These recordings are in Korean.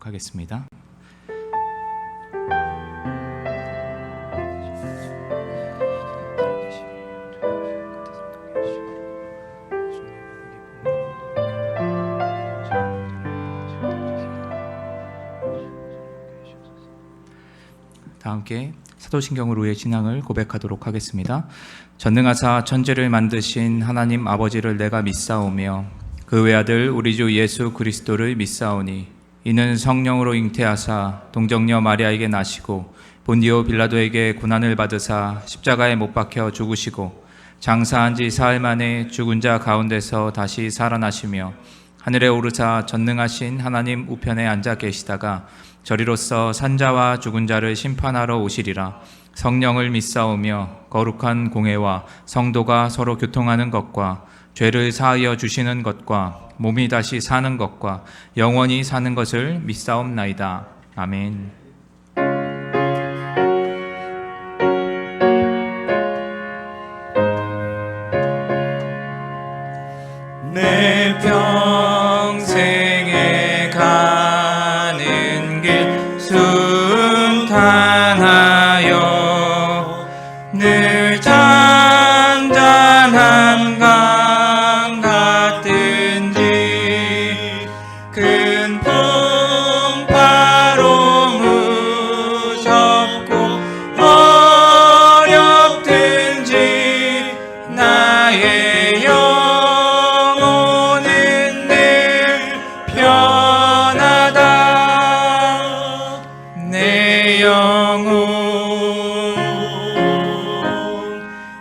하겠습니다. 다 함께 사도신경으로의 신앙을 고백하도록 하겠습니다. 전능하사 천지를 만드신 하나님 아버지를 내가 믿사오며 그 외아들 우리 주 예수 그리스도를 믿사오니 이는 성령으로 잉태하사 동정녀 마리아에게 나시고 본디오 빌라도에게 고난을 받으사 십자가에 못 박혀 죽으시고 장사한 지 사흘 만에 죽은 자 가운데서 다시 살아나시며 하늘에 오르사 전능하신 하나님 우편에 앉아 계시다가 저리로서 산자와 죽은 자를 심판하러 오시리라. 성령을 믿사오며 거룩한 공회와 성도가 서로 교통하는 것과 죄를 사하여 주시는 것과 몸이 다시 사는 것과 영원히 사는 것을 믿사옵나이다. 아멘. 내 평생에 가는 길 순탄하여 늘 잔잔한 강 같든지 큰 풍파로 무섭고 어렵든지 나의 영혼은 늘 편하다. 내 영혼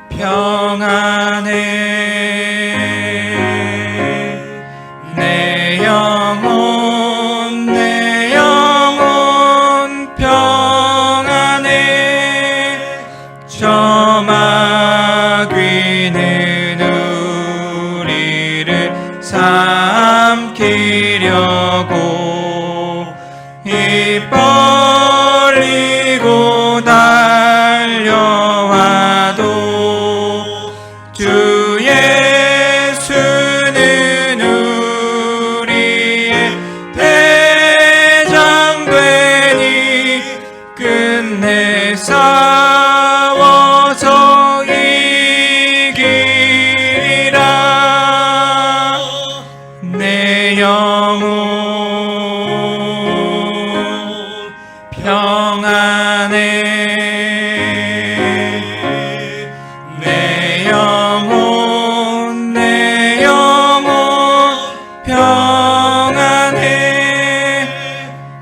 평안해. 내 영혼 평안해. 저 마귀는 우리를 삼키려고 입 벌리고 달려와도 주 예수는 우리의 대장 되니 끝내 싸워서 이기리라. 내 영혼 평안해. 내 영혼 평안해.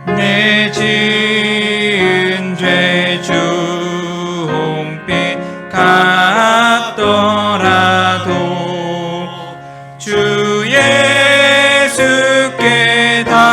내 지은 죄 주홍빛 같더라도 주 예수께 달되면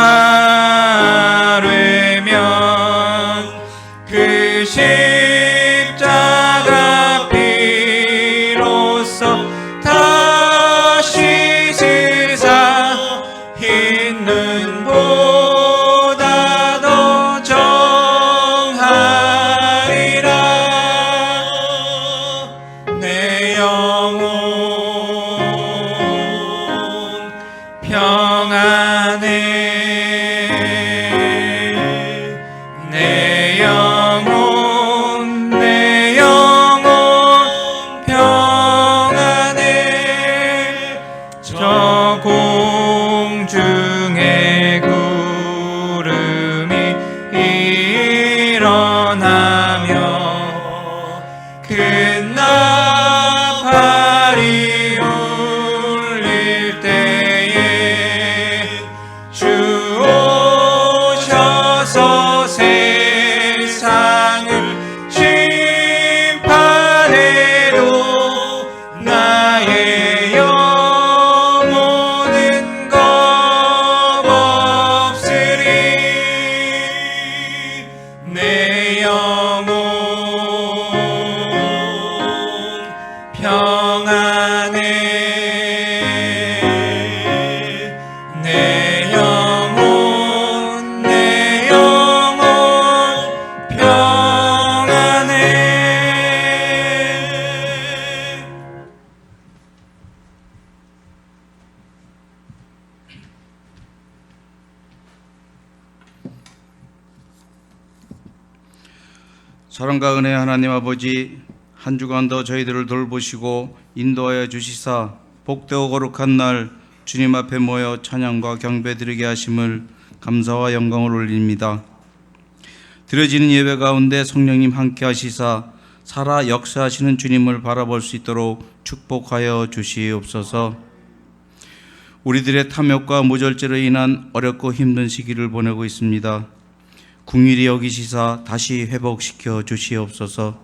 사랑과 은혜 하나님 아버지, 한 주간 더 저희들을 돌보시고 인도하여 주시사 복되고 거룩한 날 주님 앞에 모여 찬양과 경배드리게 하심을 감사와 영광을 올립니다. 드려지는 예배 가운데 성령님 함께 하시사 살아 역사하시는 주님을 바라볼 수 있도록 축복하여 주시옵소서. 우리들의 탐욕과 무절제로 인한 어렵고 힘든 시기를 보내고 있습니다. 긍휼히 여기시사 다시 회복시켜 주시옵소서.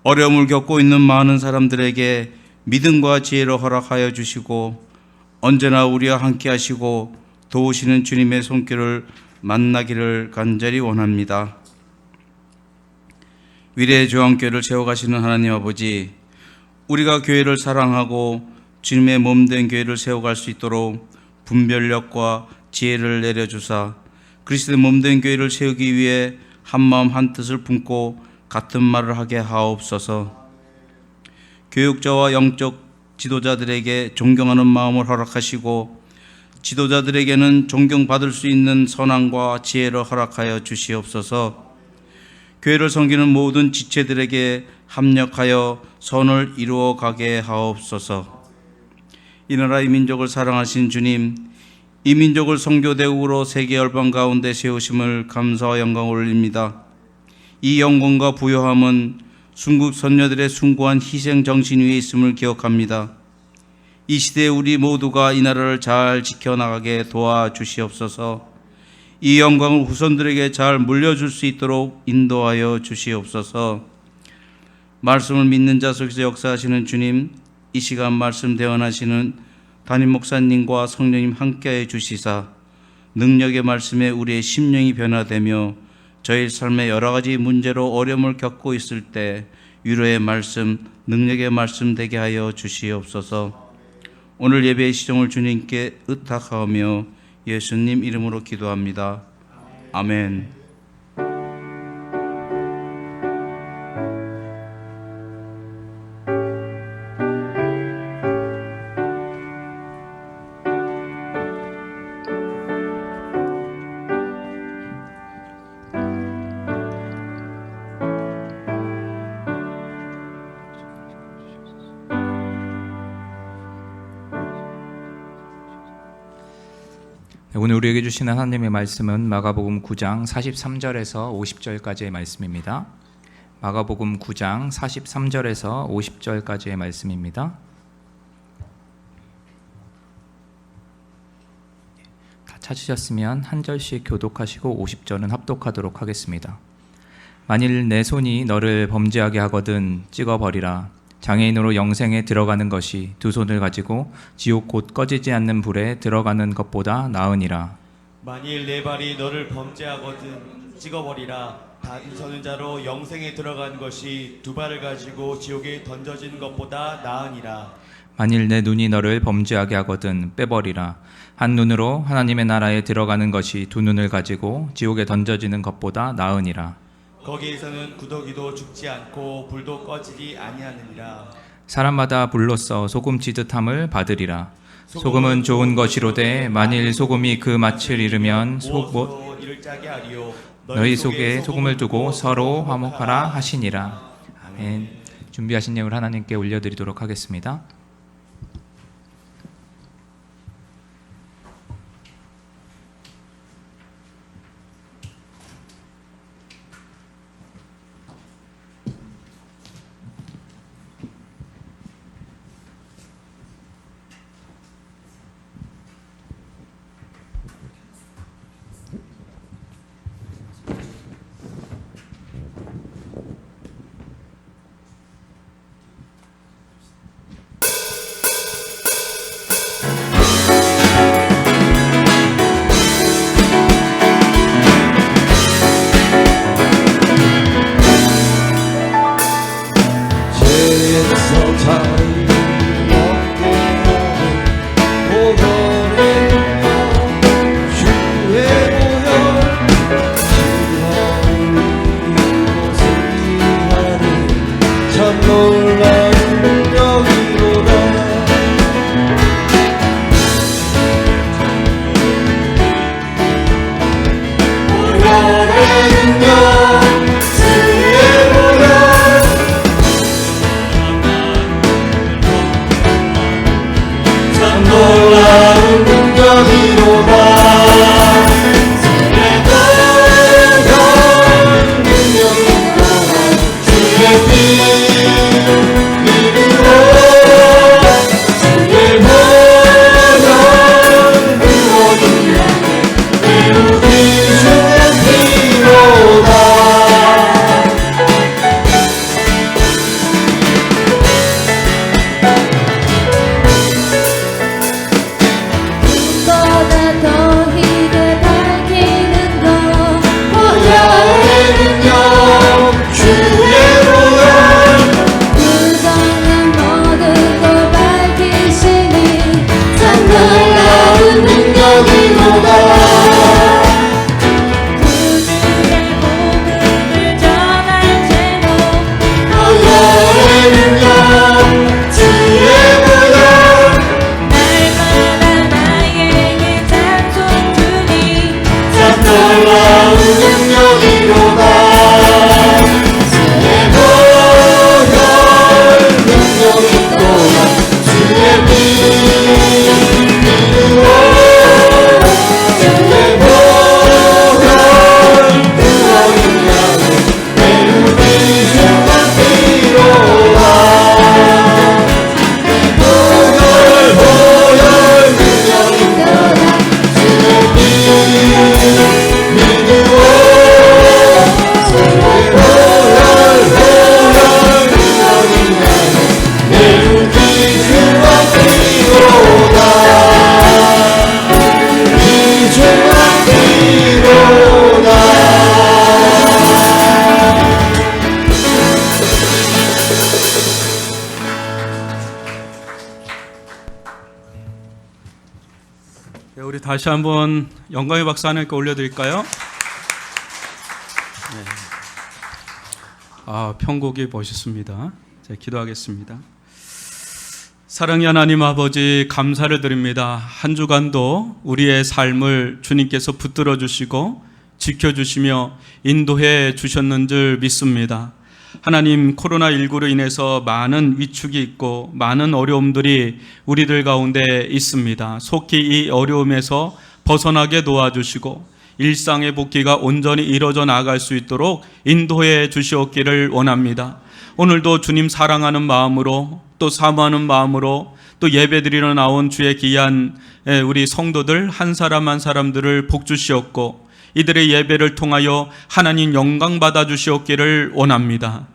어려움을 겪고 있는 많은 사람들에게 믿음과 지혜를 허락하여 주시고 언제나 우리와 함께 하시고 도우시는 주님의 손길을 만나기를 간절히 원합니다. 위례의 조항교회를 세워가시는 하나님 아버지, 우리가 교회를 사랑하고 주님의 몸된 교회를 세워갈 수 있도록 분별력과 지혜를 내려주사 그리스도의 몸된 교회를 세우기 위해 한마음 한뜻을 품고 같은 말을 하게 하옵소서. 교육자와 영적 지도자들에게 존경하는 마음을 허락하시고 지도자들에게는 존경받을 수 있는 선함과 지혜를 허락하여 주시옵소서. 교회를 섬기는 모든 지체들에게 합력하여 선을 이루어 가게 하옵소서. 이 나라의 민족을 사랑하신 주님, 이 민족을 선교대국으로 세계 열방 가운데 세우심을 감사와 영광을 올립니다. 이 영광과 부요함은 순국 선녀들의 숭고한 희생 정신 위에 있음을 기억합니다. 이 시대에 우리 모두가 이 나라를 잘 지켜나가게 도와주시옵소서. 이 영광을 후손들에게 잘 물려줄 수 있도록 인도하여 주시옵소서. 말씀을 믿는 자 속에서 역사하시는 주님, 이 시간 말씀 대언하시는 담임 목사님과 성령님 함께해 주시사 능력의 말씀에 우리의 심령이 변화되며 저희 삶의 여러 가지 문제로 어려움을 겪고 있을 때 위로의 말씀, 능력의 말씀 되게 하여 주시옵소서. 오늘 예배의 시종을 주님께 의탁하오며 예수님 이름으로 기도합니다. 아멘. 오늘 우리에게 주시는 하나님의 말씀은 마가복음 9장 43절에서 50절까지의 말씀입니다. 마가복음 9장 43절에서 50절까지의 말씀입니다. 다 찾으셨으면 한 절씩 교독하시고 50절은 합독하도록 하겠습니다. 만일 내 손이 너를 범죄하게 하거든 찍어버리라. 장애인으로 영생에 들어가는 것이 두 손을 가지고 지옥 곧 꺼지지 않는 불에 들어가는 것보다 나으니라. 만일 내 발이 너를 범죄하거든 찍어버리라. 단서는 자로 영생에 들어가는 것이 두 발을 가지고 지옥에 던져지는 것보다 나으니라. 만일 내 눈이 너를 범죄하게 하거든 빼버리라. 한 눈으로 하나님의 나라에 들어가는 것이 두 눈을 가지고 지옥에 던져지는 것보다 나으니라. 거기에서는 구더기도 죽지 않고 불도 꺼지지 아니하느니라. 사람마다 불로써 소금 지듯함을 받으리라. 소금은 좋은 것이로되 만일 소금이 그 맛을 잃으면 못 이를 짜게 하리요. 너희 속에 소금을 두고 서로 화목하라 하시니라. 아멘. 준비하신 예물 하나님께 올려드리도록 하겠습니다. 놀라운 능력이로다. 주의 보혈 능력이 또한 주의 피 믿으오. 주의 보혈 능력이 나는 배우기 중한 피로다. 보혈 능력이 또한 주의 피 믿으오. 주의 보혈 능력이 나는 배우기 중한 피로다. 귀중한 피로다. 네, 우리 다시 한번 영광의 박수 하나님께 올려드릴까요? 네. 편곡이 멋있습니다. 자, 기도하겠습니다. 사랑의 하나님 아버지, 감사를 드립니다. 한 주간도 우리의 삶을 주님께서 붙들어 주시고 지켜주시며 인도해 주셨는 줄 믿습니다. 하나님, 코로나19로 인해서 많은 위축이 있고 많은 어려움들이 우리들 가운데 있습니다. 속히 이 어려움에서 벗어나게 도와주시고 일상의 복귀가 온전히 이루어져 나갈 수 있도록 인도해 주시옵기를 원합니다. 오늘도 주님 사랑하는 마음으로, 또 사모하는 마음으로, 또 예배드리러 나온 주의 귀한 우리 성도들 한 사람 한 사람들을 복주시옵고 이들의 예배를 통하여 하나님 영광 받아 주시옵기를 원합니다.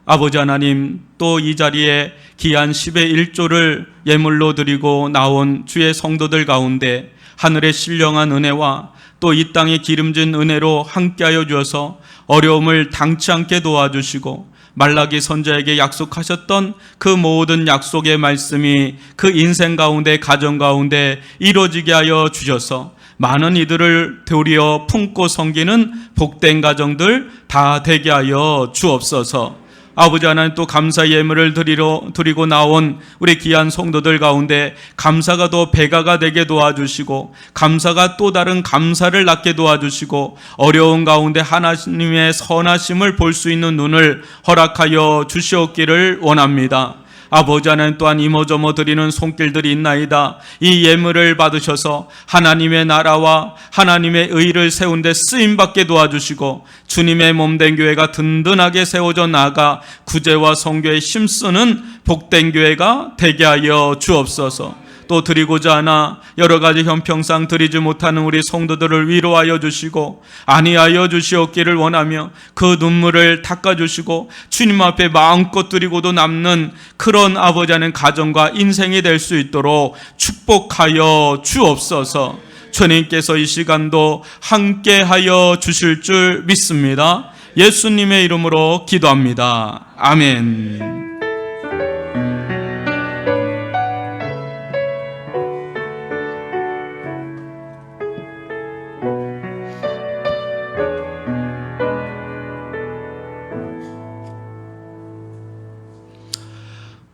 아버지 하나님, 또 이 자리에 귀한 10의 1조를 예물로 드리고 나온 주의 성도들 가운데 하늘의 신령한 은혜와 또 이 땅의 기름진 은혜로 함께하여 주어서 어려움을 당치 않게 도와주시고 말라기 선지자에게 약속하셨던 그 모든 약속의 말씀이 그 인생 가운데, 가정 가운데 이루어지게 하여 주셔서 많은 이들을 도리어 품고 섬기는 복된 가정들 다 되게 하여 주옵소서. 아버지 하나님, 또 감사 예물을 드리고 나온 우리 귀한 성도들 가운데 감사가 더 배가가 되게 도와주시고 감사가 또 다른 감사를 낳게 도와주시고 어려운 가운데 하나님의 선하심을 볼 수 있는 눈을 허락하여 주시옵기를 원합니다. 아버지 하나님, 또한 이모저모 드리는 손길들이 있나이다. 이 예물을 받으셔서 하나님의 나라와 하나님의 의를 세운 데 쓰임받게 도와주시고 주님의 몸된 교회가 든든하게 세워져 나가 구제와 선교에 힘쓰는 복된 교회가 되게 하여 주옵소서. 또 드리고자 하나 여러 가지 형평상 드리지 못하는 우리 성도들을 위로하여 주시고 안위하여 주시옵기를 원하며 그 눈물을 닦아주시고 주님 앞에 마음껏 드리고도 남는 그런 아버지 하나님 가정과 인생이 될 수 있도록 축복하여 주옵소서. 주님께서 이 시간도 함께하여 주실 줄 믿습니다. 예수님의 이름으로 기도합니다. 아멘.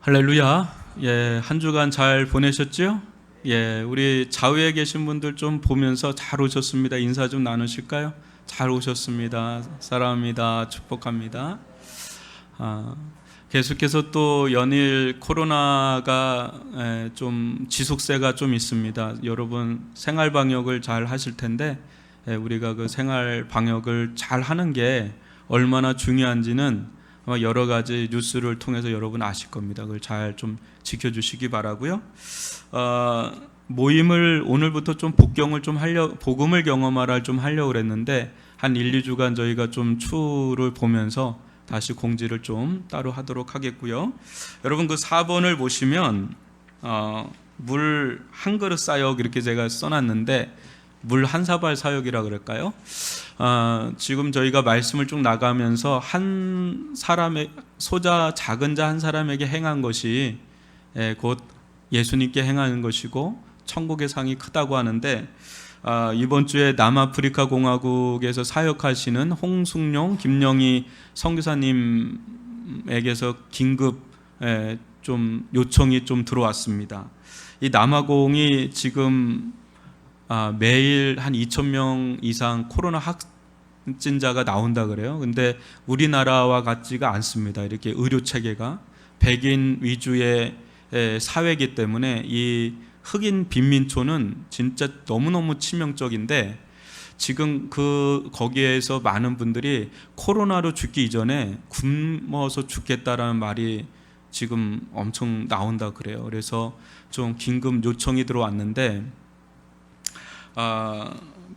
할렐루야. 예, 한 주간 잘 보내셨죠? 예, 우리 좌우에 계신 분들 좀 보면서 잘 오셨습니다. 인사 좀 나누실까요? 잘 오셨습니다. 사랑합니다. 축복합니다. 계속해서 또 연일 코로나가 좀 지속세가 좀 있습니다. 여러분 생활 방역을 잘 하실 텐데 우리가 그 생활 방역을 잘 하는 게 얼마나 중요한지는 아마 여러 가지 뉴스를 통해서 여러분 아실 겁니다. 그걸 잘 좀 지켜주시기 바라고요. 모임을 오늘부터 좀 복경을 좀 복음을 경험하라 좀 하려고 그랬는데 한 1, 2주간 저희가 좀 추를 보면서 다시 공지를 좀 따로 하도록 하겠고요. 여러분 그 4번을 보시면 물 한 그릇 사역 이렇게 제가 써놨는데 물 한 사발 사역이라 그럴까요? 지금 저희가 말씀을 쭉 나가면서 한 사람의 소자 작은 자 한 사람에게 행한 것이 곧 예수님께 행하는 것이고 천국의 상이 크다고 하는데 이번 주에 남아프리카 공화국에서 사역하시는 홍숙룡, 김영희 선교사님에게서 긴급 좀 요청이 좀 들어왔습니다. 이 남아공이 지금 매일 한 2,000명 이상 코로나 확진자가 나온다 그래요. 근데 우리나라와 같지가 않습니다. 이렇게 의료 체계가 백인 위주의 사회이기 때문에 이 흑인 빈민촌은 진짜 너무너무 치명적인데, 지금 거기에서 많은 분들이 코로나로 죽기 이전에 굶어서 죽겠다라는 말이 지금 엄청 나온다 그래요. 그래서 좀 긴급 요청이 들어왔는데,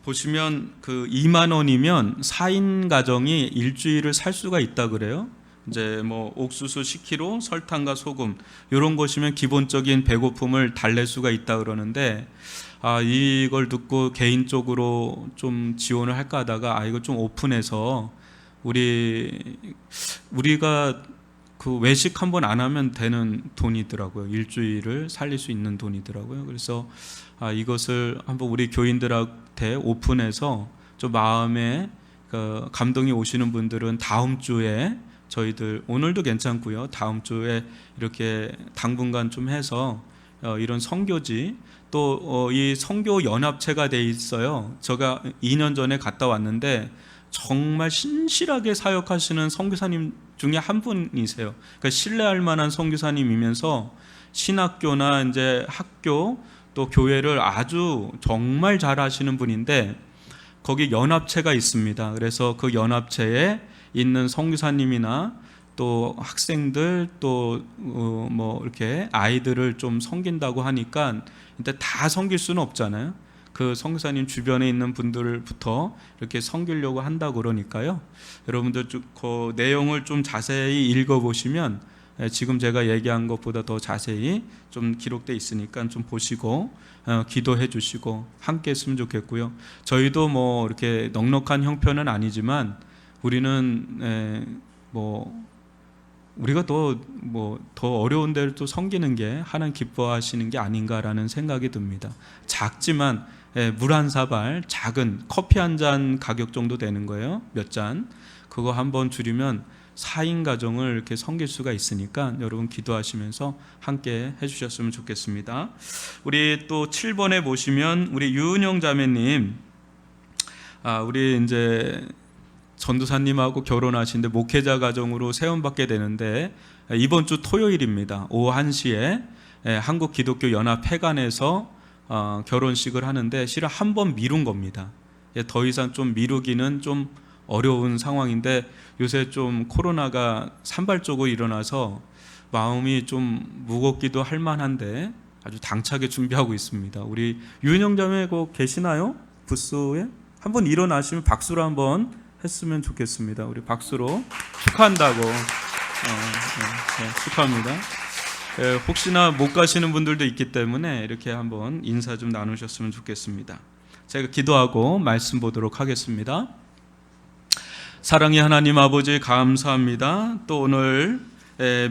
보시면 2만 원이면 4인 가정이 일주일을 살 수가 있다 그래요. 이제 뭐 옥수수 10kg, 설탕과 소금 이런 것이면 기본적인 배고픔을 달랠 수가 있다 그러는데, 이걸 듣고 개인적으로 좀 지원을 할까 하다가 이거 좀 오픈해서 우리가 외식 한번 안 하면 되는 돈이더라고요. 일주일을 살릴 수 있는 돈이더라고요. 그래서 이것을 한번 우리 교인들한테 오픈해서 좀 마음에 감동이 오시는 분들은 다음 주에 저희들 오늘도 괜찮고요. 다음 주에 이렇게 당분간 좀 해서 이런 선교지, 또 이 선교 연합체가 돼 있어요. 제가 2년 전에 갔다 왔는데 정말 신실하게 사역하시는 선교사님 중에 한 분이세요. 그러니까 신뢰할 만한 선교사님이면서 신학교나 이제 학교 또 교회를 아주 정말 잘 하시는 분인데, 거기 연합체가 있습니다. 그래서 그 연합체에 있는 선교사님이나 또 학생들 또 뭐 이렇게 아이들을 좀 섬긴다고 하니까, 근데 다 섬길 수는 없잖아요. 그 선교사님 주변에 있는 분들부터 이렇게 섬기려고 한다고 그러니까요. 여러분들 그 내용을 좀 자세히 읽어보시면 지금 제가 얘기한 것보다 더 자세히 좀 기록되어 있으니까 좀 보시고 기도해 주시고 함께 했으면 좋겠고요. 저희도 뭐 이렇게 넉넉한 형편은 아니지만 우리는 우리가 더 어려운 데를 또 섬기는 게 하나님 기뻐하시는 게 아닌가라는 생각이 듭니다. 작지만 물 한 사발, 작은 커피 한 잔 가격 정도 되는 거예요. 몇 잔. 그거 한번 줄이면 4인 가정을 이렇게 섬길 수가 있으니까 여러분 기도하시면서 함께 해주셨으면 좋겠습니다. 우리 또 7번에 보시면 우리 유은영 자매님, 우리 이제 전도사님하고 결혼하신데 목회자 가정으로 세움받게 되는데, 이번 주 토요일입니다. 오후 1시에 한국 기독교 연합 회관에서 결혼식을 하는데 실은 한 번 미룬 겁니다. 더 이상 좀 미루기는 좀 어려운 상황인데, 요새 좀 코로나가 산발적으로 일어나서 마음이 좀 무겁기도 할 만한데 아주 당차게 준비하고 있습니다. 우리 유은영 자매 계시나요? 부스에 한번 일어나시면 박수로 한번 했으면 좋겠습니다. 우리 박수로 축하한다고. 축하합니다. 혹시나 못 가시는 분들도 있기 때문에 이렇게 한번 인사 좀 나누셨으면 좋겠습니다. 제가 기도하고 말씀 보도록 하겠습니다. 사랑의 하나님 아버지, 감사합니다. 또 오늘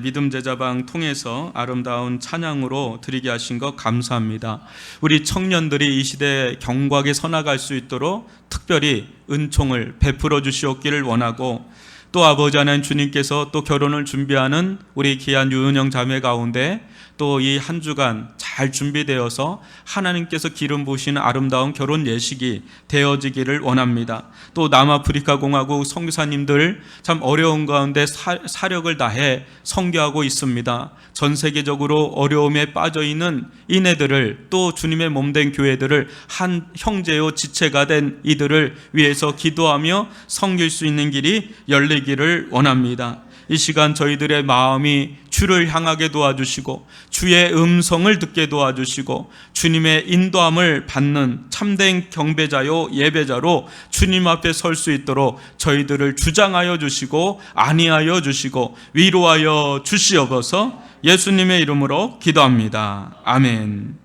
믿음 제자방 통해서 아름다운 찬양으로 드리게 하신 것 감사합니다. 우리 청년들이 이 시대에 경과하게 서나갈 수 있도록 특별히 은총을 베풀어 주시옵기를 원하고, 또 아버지 하나님 주님께서 또 결혼을 준비하는 우리 귀한 유은영 자매 가운데 또 이 한 주간 잘 준비되어서 하나님께서 기름 부으시는 아름다운 결혼 예식이 되어지기를 원합니다. 또 남아프리카 공화국 선교사님들 참 어려운 가운데 사력을 다해 선교하고 있습니다. 전 세계적으로 어려움에 빠져 있는 이네들을, 또 주님의 몸된 교회들을, 한 형제요 지체가 된 이들을 위해서 기도하며 섬길 수 있는 길이 열리기를 원합니다. 이 시간 저희들의 마음이 주를 향하게 도와주시고 주의 음성을 듣게 도와주시고 주님의 인도함을 받는 참된 경배자요 예배자로 주님 앞에 설 수 있도록 저희들을 주장하여 주시고 안위하여 주시고 위로하여 주시옵소서. 예수님의 이름으로 기도합니다. 아멘.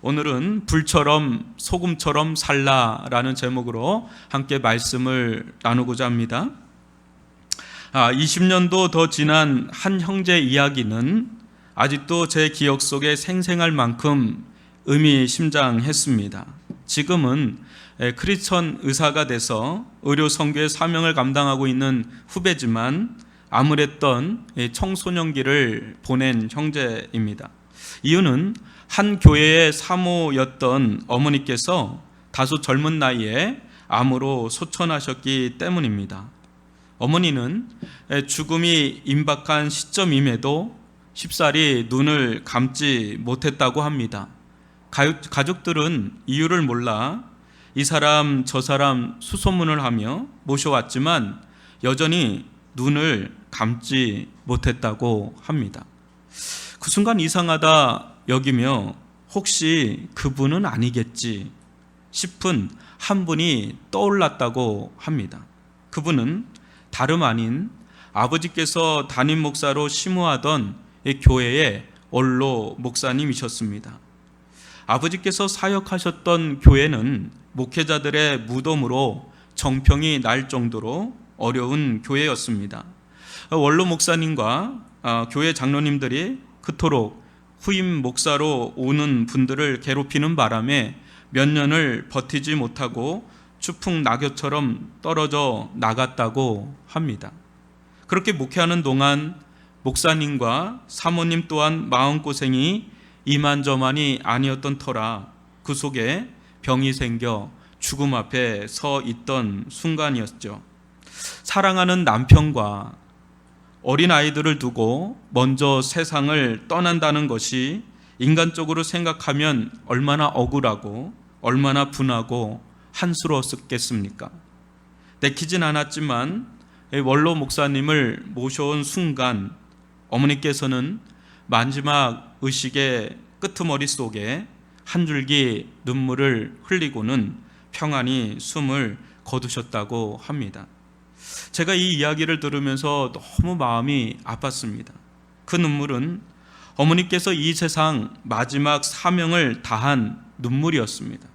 오늘은 불처럼 소금처럼 살라라는 제목으로 함께 말씀을 나누고자 합니다. 20년도 더 지난 한 형제 이야기는 아직도 제 기억 속에 생생할 만큼 의미심장했습니다. 지금은 크리스천 의사가 돼서 의료 선교의 사명을 감당하고 있는 후배지만 암울했던 청소년기를 보낸 형제입니다. 이유는 한 교회의 사모였던 어머니께서 다소 젊은 나이에 암으로 소천하셨기 때문입니다. 어머니는 죽음이 임박한 시점임에도 쉽사리 눈을 감지 못했다고 합니다. 가족들은 이유를 몰라 이 사람 저 사람 수소문을 하며 모셔왔지만 여전히 눈을 감지 못했다고 합니다. 그 순간 이상하다 여기며 혹시 그분은 아니겠지 싶은 한 분이 떠올랐다고 합니다. 그분은 다름 아닌 아버지께서 담임 목사로 심우하던 이 교회의 원로 목사님이셨습니다. 아버지께서 사역하셨던 교회는 목회자들의 무덤으로 정평이 날 정도로 어려운 교회였습니다. 원로 목사님과 교회 장로님들이 그토록 후임 목사로 오는 분들을 괴롭히는 바람에 몇 년을 버티지 못하고 추풍 낙엽처럼 떨어져 나갔다고 합니다. 그렇게 목회하는 동안 목사님과 사모님 또한 마음고생이 이만저만이 아니었던 터라 그 속에 병이 생겨 죽음 앞에 서 있던 순간이었죠. 사랑하는 남편과 어린 아이들을 두고 먼저 세상을 떠난다는 것이 인간적으로 생각하면 얼마나 억울하고 얼마나 분하고 한스러웠겠습니까? 내키진 않았지만 원로 목사님을 모셔온 순간 어머니께서는 마지막 의식의 끄트머리 속에 한 줄기 눈물을 흘리고는 평안히 숨을 거두셨다고 합니다. 제가 이 이야기를 들으면서 너무 마음이 아팠습니다. 그 눈물은 어머니께서 이 세상 마지막 사명을 다한 눈물이었습니다.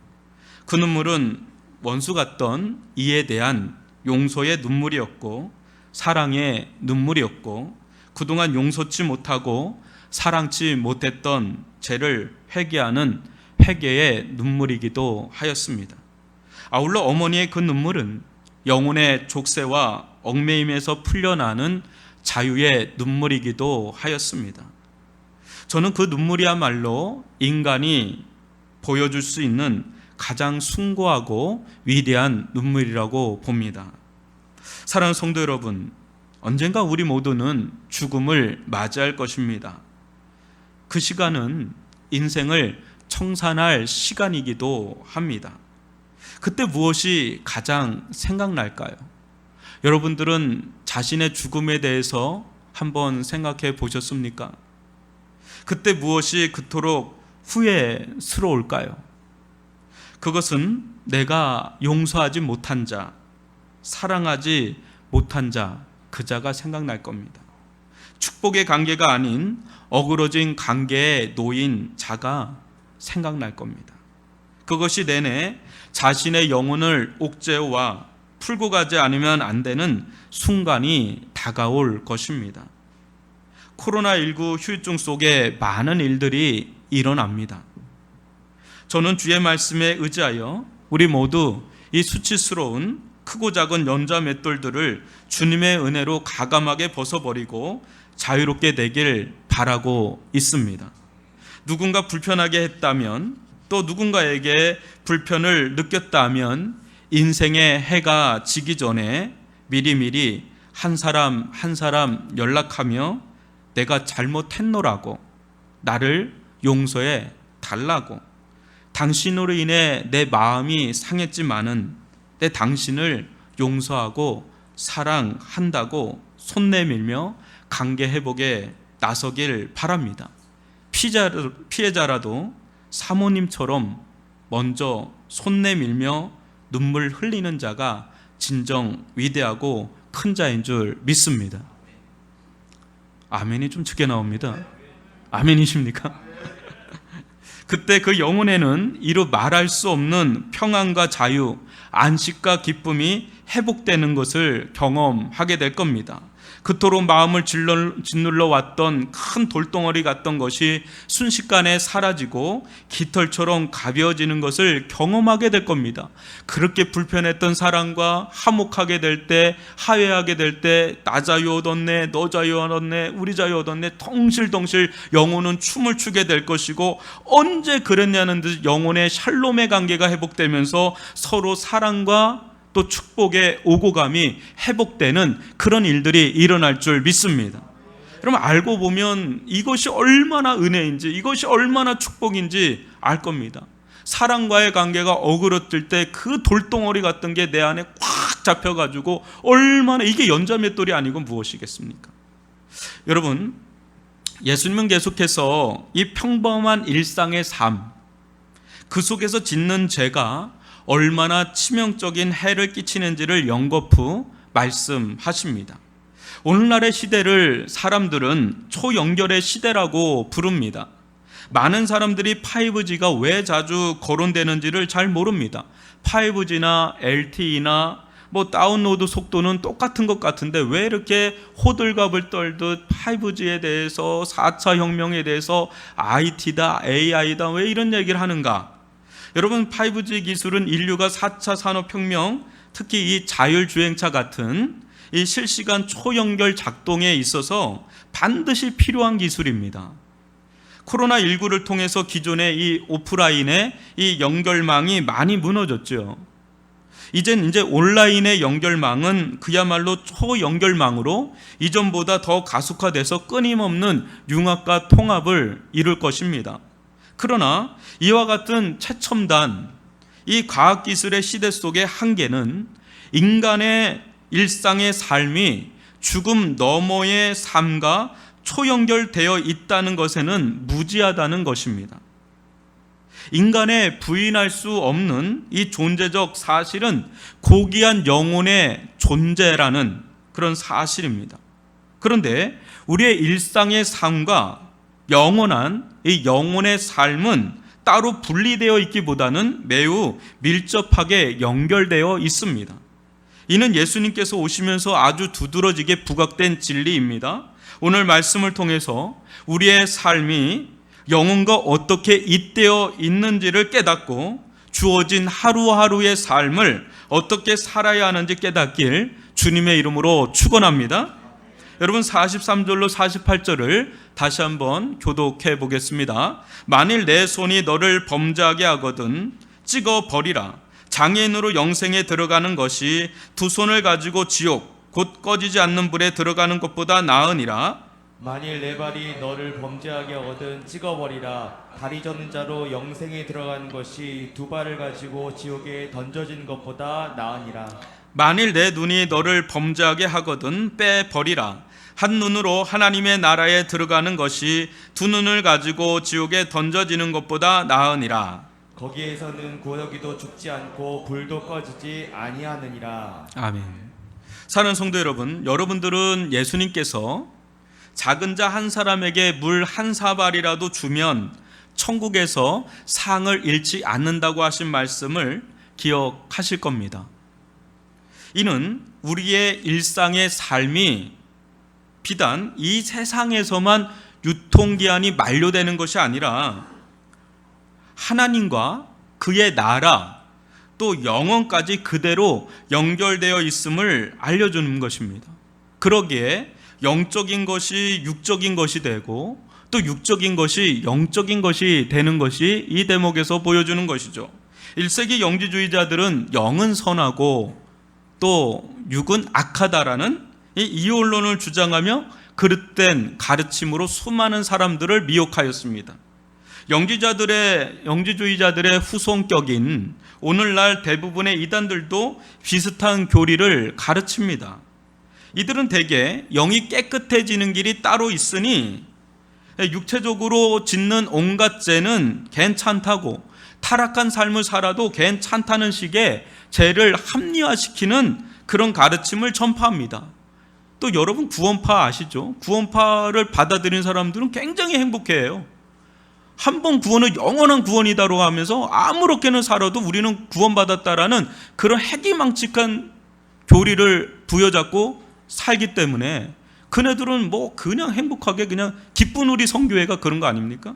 그 눈물은 원수 같던 이에 대한 용서의 눈물이었고 사랑의 눈물이었고 그동안 용서치 못하고 사랑치 못했던 죄를 회개하는 회개의 눈물이기도 하였습니다. 아울러 어머니의 그 눈물은 영혼의 족쇄와 얽매임에서 풀려나는 자유의 눈물이기도 하였습니다. 저는 그 눈물이야말로 인간이 보여줄 수 있는 가장 숭고하고 위대한 눈물이라고 봅니다. 사랑하는 성도 여러분, 언젠가 우리 모두는 죽음을 맞이할 것입니다. 그 시간은 인생을 청산할 시간이기도 합니다. 그때 무엇이 가장 생각날까요? 여러분들은 자신의 죽음에 대해서 한번 생각해 보셨습니까? 그때 무엇이 그토록 후회스러울까요? 그것은 내가 용서하지 못한 자, 사랑하지 못한 자, 그 자가 생각날 겁니다. 축복의 관계가 아닌 어그러진 관계에 놓인 자가 생각날 겁니다. 그것이 내내 자신의 영혼을 옥죄와 풀고 가지 않으면 안 되는 순간이 다가올 것입니다. 코로나19 후유증 속에 많은 일들이 일어납니다. 저는 주의 말씀에 의지하여 우리 모두 이 수치스러운 크고 작은 연좌 맷돌들을 주님의 은혜로 가감하게 벗어버리고 자유롭게 되길 바라고 있습니다. 누군가 불편하게 했다면 또 누군가에게 불편을 느꼈다면 인생의 해가 지기 전에 미리미리 한 사람 한 사람 연락하며 내가 잘못했노라고, 나를 용서해 달라고, 당신으로 인해 내 마음이 상했지만은 내 당신을 용서하고 사랑한다고 손 내밀며 관계 회복에 나서길 바랍니다. 피해자라도 사모님처럼 먼저 손 내밀며 눈물 흘리는 자가 진정 위대하고 큰 자인 줄 믿습니다. 아멘이 좀 적게 나옵니다. 아멘이십니까? 그때 그 영혼에는 이루 말할 수 없는 평안과 자유, 안식과 기쁨이 회복되는 것을 경험하게 될 겁니다. 그토록 마음을 짓눌러 왔던 큰 돌덩어리 같던 것이 순식간에 사라지고 깃털처럼 가벼워지는 것을 경험하게 될 겁니다. 그렇게 불편했던 사랑과 화목하게 될 때, 화해하게 될 때, 나 자유 얻었네, 너 자유 얻었네, 우리 자유 얻었네, 덩실덩실 영혼은 춤을 추게 될 것이고, 언제 그랬냐는 듯 영혼의 샬롬의 관계가 회복되면서 서로 사랑과 또 축복의 오고감이 회복되는 그런 일들이 일어날 줄 믿습니다. 여러분, 알고 보면 이것이 얼마나 은혜인지, 이것이 얼마나 축복인지 알 겁니다. 사랑과의 관계가 어그러질 때 그 돌덩어리 같은 게 내 안에 꽉 잡혀가지고 얼마나, 이게 연자맷돌이 아니고 무엇이겠습니까? 여러분, 예수님은 계속해서 이 평범한 일상의 삶, 그 속에서 짓는 죄가 얼마나 치명적인 해를 끼치는지를 연거푸 말씀하십니다. 오늘날의 시대를 사람들은 초연결의 시대라고 부릅니다. 많은 사람들이 5G가 왜 자주 거론되는지를 잘 모릅니다. 5G나 LTE나 다운로드 속도는 똑같은 것 같은데 왜 이렇게 호들갑을 떨듯 5G에 대해서 4차 혁명에 대해서 IT다, AI다, 왜 이런 얘기를 하는가? 여러분, 5G 기술은 인류가 4차 산업혁명, 특히 이 자율주행차 같은 이 실시간 초연결 작동에 있어서 반드시 필요한 기술입니다. 코로나19를 통해서 기존의 이 오프라인의 이 연결망이 많이 무너졌죠. 이제 온라인의 연결망은 그야말로 초연결망으로 이전보다 더 가속화돼서 끊임없는 융합과 통합을 이룰 것입니다. 그러나 이와 같은 최첨단 이 과학기술의 시대 속의 한계는 인간의 일상의 삶이 죽음 너머의 삶과 초연결되어 있다는 것에는 무지하다는 것입니다. 인간의 부인할 수 없는 이 존재적 사실은 고귀한 영혼의 존재라는 그런 사실입니다. 그런데 우리의 일상의 삶과 영원한 이 영혼의 삶은 따로 분리되어 있기보다는 매우 밀접하게 연결되어 있습니다. 이는 예수님께서 오시면서 아주 두드러지게 부각된 진리입니다. 오늘 말씀을 통해서 우리의 삶이 영혼과 어떻게 잇대어 있는지를 깨닫고 주어진 하루하루의 삶을 어떻게 살아야 하는지 깨닫길 주님의 이름으로 축원합니다. 여러분, 43절로 48절을 다시 한번 교독해 보겠습니다. 만일 내 손이 너를 범죄하게 하거든 찍어 버리라. 장애인으로 영생에 들어가는 것이 두 손을 가지고 지옥 곧 꺼지지 않는 불에 들어가는 것보다 나으니라. 만일 내 발이 너를 범죄하게 하거든 찍어버리라. 다리 저는 자로 영생에 들어가는 것이 두 발을 가지고 지옥에 던져진 것보다 나으니라. 만일 내 눈이 너를 범죄하게 하거든 빼버리라. 한 눈으로 하나님의 나라에 들어가는 것이 두 눈을 가지고 지옥에 던져지는 것보다 나으니라. 거기에서는 구더기도 죽지 않고 불도 꺼지지 아니하느니라. 아멘. 사랑하는 성도 여러분, 여러분들은 예수님께서 작은 자 한 사람에게 물 한 사발이라도 주면 천국에서 상을 잃지 않는다고 하신 말씀을 기억하실 겁니다. 이는 우리의 일상의 삶이 비단 이 세상에서만 유통기한이 만료되는 것이 아니라 하나님과 그의 나라 또 영원까지 그대로 연결되어 있음을 알려주는 것입니다. 그러기에 영적인 것이 육적인 것이 되고 또 육적인 것이 영적인 것이 되는 것이 이 대목에서 보여주는 것이죠. 1세기 영지주의자들은 영은 선하고 또 육은 악하다라는 이 이혼론을 주장하며 그릇된 가르침으로 수많은 사람들을 미혹하였습니다. 영지주의자들의 후손격인 오늘날 대부분의 이단들도 비슷한 교리를 가르칩니다. 이들은 대개 영이 깨끗해지는 길이 따로 있으니 육체적으로 짓는 온갖 죄는 괜찮다고, 타락한 삶을 살아도 괜찮다는 식의 죄를 합리화시키는 그런 가르침을 전파합니다. 또 여러분 구원파 아시죠? 구원파를 받아들인 사람들은 굉장히 행복해해요. 한 번 구원은 영원한 구원이다라고 하면서 아무렇게나 살아도 우리는 구원받았다라는 그런 해기망측한 교리를 부여잡고 살기 때문에 그네들은 뭐 그냥 행복하게 그냥 기쁜 우리 성교회가 그런 거 아닙니까?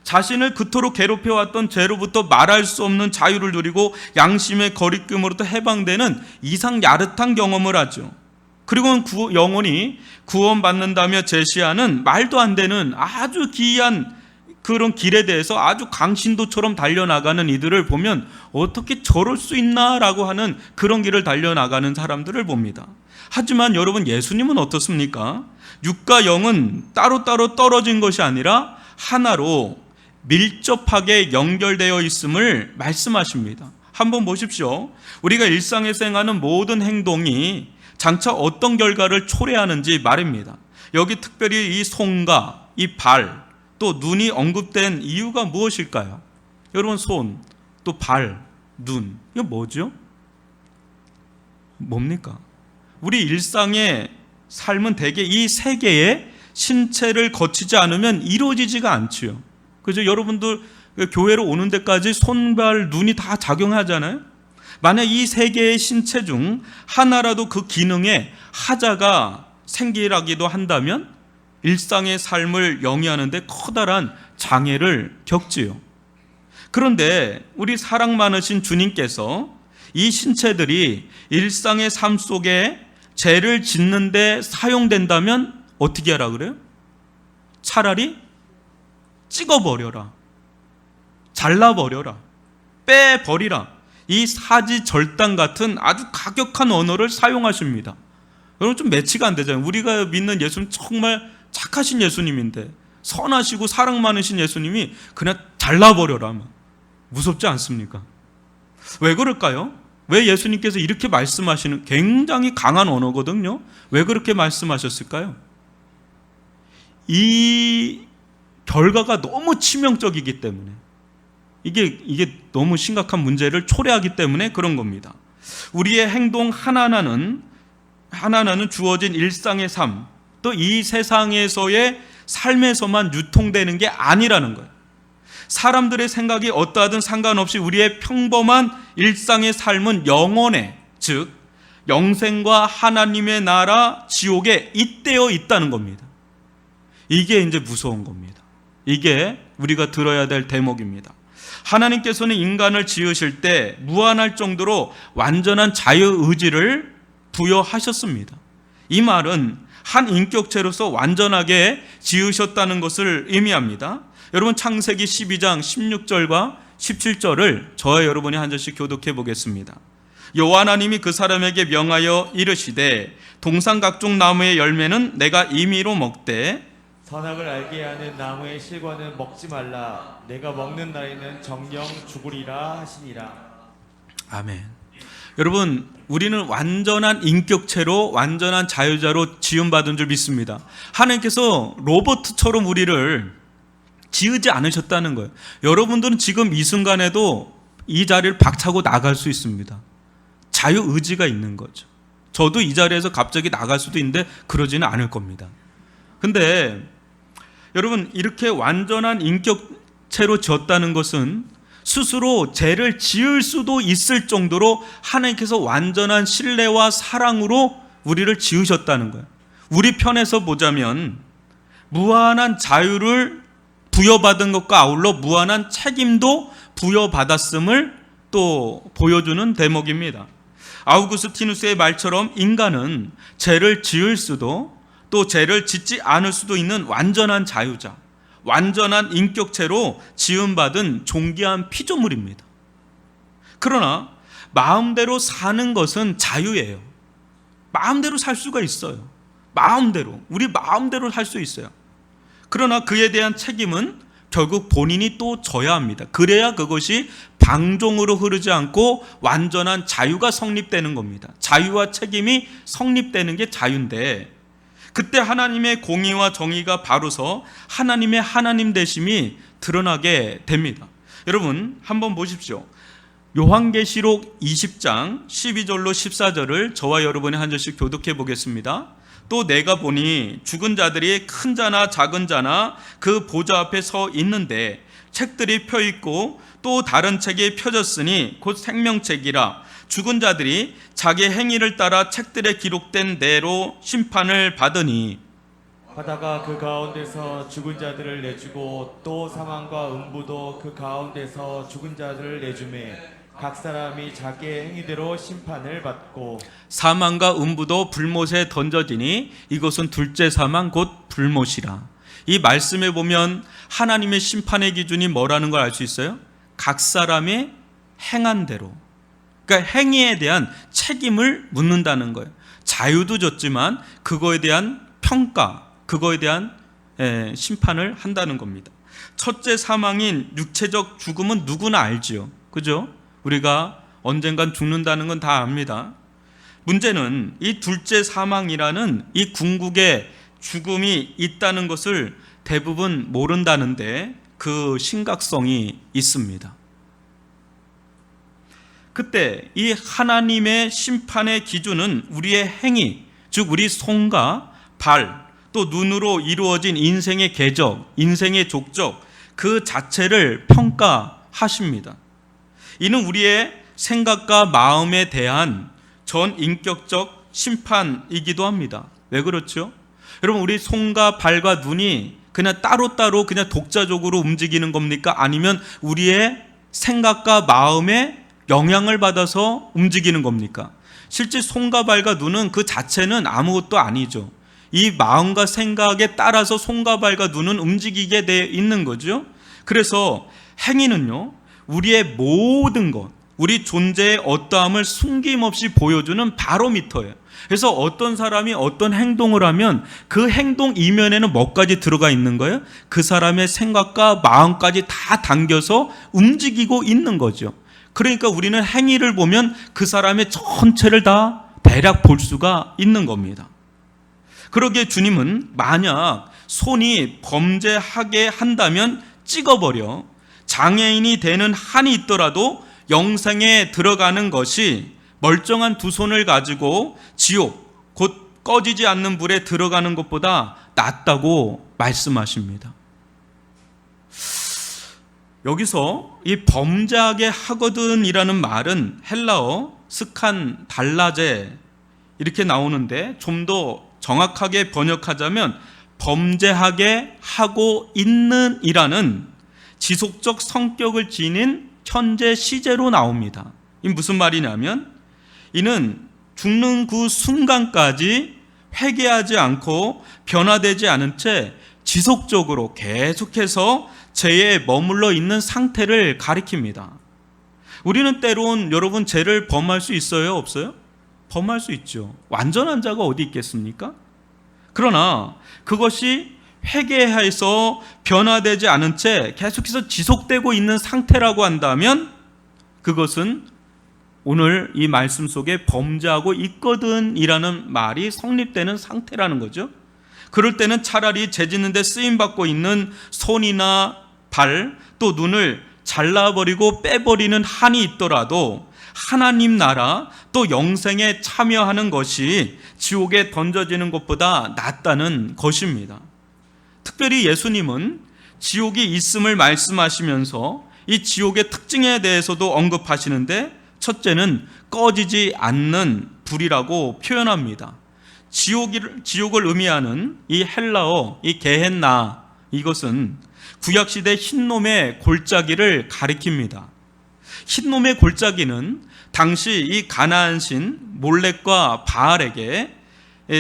자신을 그토록 괴롭혀왔던 죄로부터 말할 수 없는 자유를 누리고 양심의 거리낌으로부터 해방되는 이상 야릇한 경험을 하죠. 그리고 영혼이 구원받는다며 제시하는 말도 안 되는 아주 기이한 그런 길에 대해서 아주 강신도처럼 달려나가는 이들을 보면 어떻게 저럴 수 있나라고 하는 그런 길을 달려나가는 사람들을 봅니다. 하지만 여러분, 예수님은 어떻습니까? 육과 영은 따로따로 떨어진 것이 아니라 하나로 밀접하게 연결되어 있음을 말씀하십니다. 한번 보십시오. 우리가 일상에서 행하는 모든 행동이 장차 어떤 결과를 초래하는지 말입니다. 여기 특별히 이 손과 이 발, 또 눈이 언급된 이유가 무엇일까요? 여러분, 손, 또 발, 눈, 이거 뭐죠? 뭡니까? 우리 일상의 삶은 대개 이 세 개의 신체를 거치지 않으면 이루어지지가 않지요. 그죠? 여러분들 교회로 오는 데까지 손, 발, 눈이 다 작용하잖아요. 만약 이 세 개의 신체 중 하나라도 그 기능에 하자가 생기라기도 한다면 일상의 삶을 영위하는 데 커다란 장애를 겪지요. 그런데 우리 사랑 많으신 주님께서 이 신체들이 일상의 삶 속에 죄를 짓는 데 사용된다면 어떻게 하라 그래요? 차라리 찍어버려라, 잘라버려라, 빼버리라. 이 사지절단 같은 아주 가격한 언어를 사용하십니다. 여러분, 좀 매치가 안 되잖아요. 우리가 믿는 예수님 정말 착하신 예수님인데, 선하시고 사랑 많으신 예수님이 그냥 잘라버려라, 무섭지 않습니까? 왜 그럴까요? 왜 예수님께서 이렇게 말씀하시는, 굉장히 강한 언어거든요. 왜 그렇게 말씀하셨을까요? 이 결과가 너무 치명적이기 때문에, 이게 너무 심각한 문제를 초래하기 때문에 그런 겁니다. 우리의 행동 하나하나는 주어진 일상의 삶, 또 이 세상에서의 삶에서만 유통되는 게 아니라는 거예요. 사람들의 생각이 어떠하든 상관없이 우리의 평범한 일상의 삶은 영원에, 즉 영생과 하나님의 나라 지옥에 잇대어 있다는 겁니다. 이게 이제 무서운 겁니다. 이게 우리가 들어야 될 대목입니다. 하나님께서는 인간을 지으실 때 무한할 정도로 완전한 자유의지를 부여하셨습니다. 이 말은 한 인격체로서 완전하게 지으셨다는 것을 의미합니다. 여러분, 창세기 12장 16절과 17절을 저와 여러분이 한 절씩 교독해 보겠습니다. 여호와 하나님이 그 사람에게 명하여 이르시되 동산 각종 나무의 열매는 내가 임의로 먹되 선악을 알게 하는 나무의 실과는 먹지 말라. 내가 먹는 날에는 정령 죽으리라 하시니라. 아멘. 여러분, 우리는 완전한 인격체로 완전한 자유자로 지음받은 줄 믿습니다. 하나님께서 로봇처럼 우리를 지으지 않으셨다는 거예요. 여러분들은 지금 이 순간에도 이 자리를 박차고 나갈 수 있습니다. 자유의지가 있는 거죠. 저도 이 자리에서 갑자기 나갈 수도 있는데 그러지는 않을 겁니다. 근데 여러분, 이렇게 완전한 인격체로 지었다는 것은 스스로 죄를 지을 수도 있을 정도로 하나님께서 완전한 신뢰와 사랑으로 우리를 지으셨다는 거예요. 우리 편에서 보자면 무한한 자유를 부여받은 것과 아울러 무한한 책임도 부여받았음을 또 보여주는 대목입니다. 아우구스티누스의 말처럼 인간은 죄를 지을 수도 또 죄를 짓지 않을 수도 있는 완전한 자유자, 완전한 인격체로 지음받은 존귀한 피조물입니다. 그러나 마음대로 사는 것은 자유예요. 마음대로 살 수가 있어요. 마음대로, 우리 마음대로 살 수 있어요. 그러나 그에 대한 책임은 결국 본인이 또 져야 합니다. 그래야 그것이 방종으로 흐르지 않고 완전한 자유가 성립되는 겁니다. 자유와 책임이 성립되는 게 자유인데, 그때 하나님의 공의와 정의가 바로서 하나님의 하나님 되심이 드러나게 됩니다. 여러분, 한번 보십시오. 요한계시록 20장 12절로 14절을 저와 여러분이 한 절씩 교독해 보겠습니다. 또 내가 보니 죽은 자들이 큰 자나 작은 자나 그 보좌 앞에 서 있는데 책들이 펴 있고 또 다른 책이 펴졌으니 곧 생명책이라. 죽은 자들이 자기 행위를 따라 책들에 기록된 대로 심판을 받으니 바다가 그 가운데서 죽은 자들을 내주고 또 사망과 음부도 그 가운데서 죽은 자들을 내주매 각 사람이 자기의 행위대로 심판을 받고 사망과 음부도 불못에 던져지니 이것은 둘째 사망 곧 불못이라. 이 말씀에 보면 하나님의 심판의 기준이 뭐라는 걸 알 수 있어요? 각 사람의 행한 대로, 그러니까 행위에 대한 책임을 묻는다는 거예요. 자유도 줬지만 그거에 대한 평가, 그거에 대한 심판을 한다는 겁니다. 첫째 사망인 육체적 죽음은 누구나 알지요, 그죠? 우리가 언젠간 죽는다는 건 다 압니다. 문제는 이 둘째 사망이라는 이 궁극의 죽음이 있다는 것을 대부분 모른다는데 그 심각성이 있습니다. 그때 이 하나님의 심판의 기준은 우리의 행위, 즉 우리 손과 발, 또 눈으로 이루어진 인생의 궤적, 인생의 족적 그 자체를 평가하십니다. 이는 우리의 생각과 마음에 대한 전 인격적 심판이기도 합니다. 왜 그렇죠? 여러분, 우리 손과 발과 눈이 그냥 따로따로 그냥 독자적으로 움직이는 겁니까? 아니면 우리의 생각과 마음에 영향을 받아서 움직이는 겁니까? 실제 손과 발과 눈은 그 자체는 아무것도 아니죠. 이 마음과 생각에 따라서 손과 발과 눈은 움직이게 돼 있는 거죠. 그래서 행위는요, 우리의 모든 것, 우리 존재의 어떠함을 숨김없이 보여주는 바로미터예요. 그래서 어떤 사람이 어떤 행동을 하면 그 행동 이면에는 뭐까지 들어가 있는 거예요? 그 사람의 생각과 마음까지 다 담겨서 움직이고 있는 거죠. 그러니까 우리는 행위를 보면 그 사람의 전체를 다 대략 볼 수가 있는 겁니다. 그러기에 주님은 만약 손이 범죄하게 한다면 찍어버려 장애인이 되는 한이 있더라도 영생에 들어가는 것이 멀쩡한 두 손을 가지고 지옥, 곧 꺼지지 않는 불에 들어가는 것보다 낫다고 말씀하십니다. 여기서 이 범죄하게 하거든이라는 말은 헬라어 스칸 달라제 이렇게 나오는데 좀 더 정확하게 번역하자면 범죄하게 하고 있는 이라는 지속적 성격을 지닌 현재 시제로 나옵니다. 이 무슨 말이냐면 이는 죽는 그 순간까지 회개하지 않고 변화되지 않은 채 지속적으로 계속해서 죄에 머물러 있는 상태를 가리킵니다. 우리는 때론 여러분 죄를 범할 수 있어요? 없어요? 범할 수 있죠. 완전한 자가 어디 있겠습니까? 그러나 그것이 회개해서 변화되지 않은 채 계속해서 지속되고 있는 상태라고 한다면 그것은 오늘 이 말씀 속에 범죄하고 있거든 이라는 말이 성립되는 상태라는 거죠. 그럴 때는 차라리 죄 짓는 데 쓰임받고 있는 손이나 발, 또 눈을 잘라버리고 빼버리는 한이 있더라도 하나님 나라 또 영생에 참여하는 것이 지옥에 던져지는 것보다 낫다는 것입니다. 특별히 예수님은 지옥이 있음을 말씀하시면서 이 지옥의 특징에 대해서도 언급하시는데 첫째는 꺼지지 않는 불이라고 표현합니다. 지옥을 의미하는 이 헬라어, 이 게헨나, 이것은 구약시대 흰놈의 골짜기를 가리킵니다. 흰놈의 골짜기는 당시 이 가나안 신 몰렉과 바알에게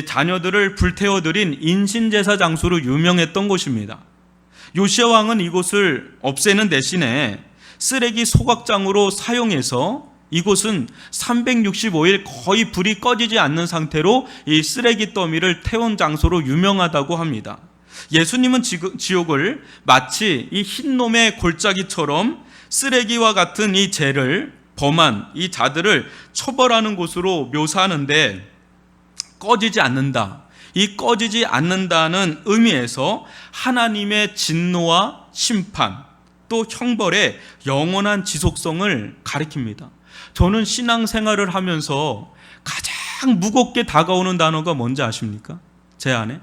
자녀들을 불태워드린 인신제사 장소로 유명했던 곳입니다. 요시야 왕은 이곳을 없애는 대신에 쓰레기 소각장으로 사용해서 이곳은 365일 거의 불이 꺼지지 않는 상태로 이 쓰레기 더미를 태운 장소로 유명하다고 합니다. 예수님은 지옥을 마치 이 흰놈의 골짜기처럼 쓰레기와 같은 이 죄를 범한 이 자들을 처벌하는 곳으로 묘사하는데 꺼지지 않는다. 이 꺼지지 않는다는 의미에서 하나님의 진노와 심판 또 형벌의 영원한 지속성을 가리킵니다. 저는 신앙생활을 하면서 가장 무겁게 다가오는 단어가 뭔지 아십니까? 제 안에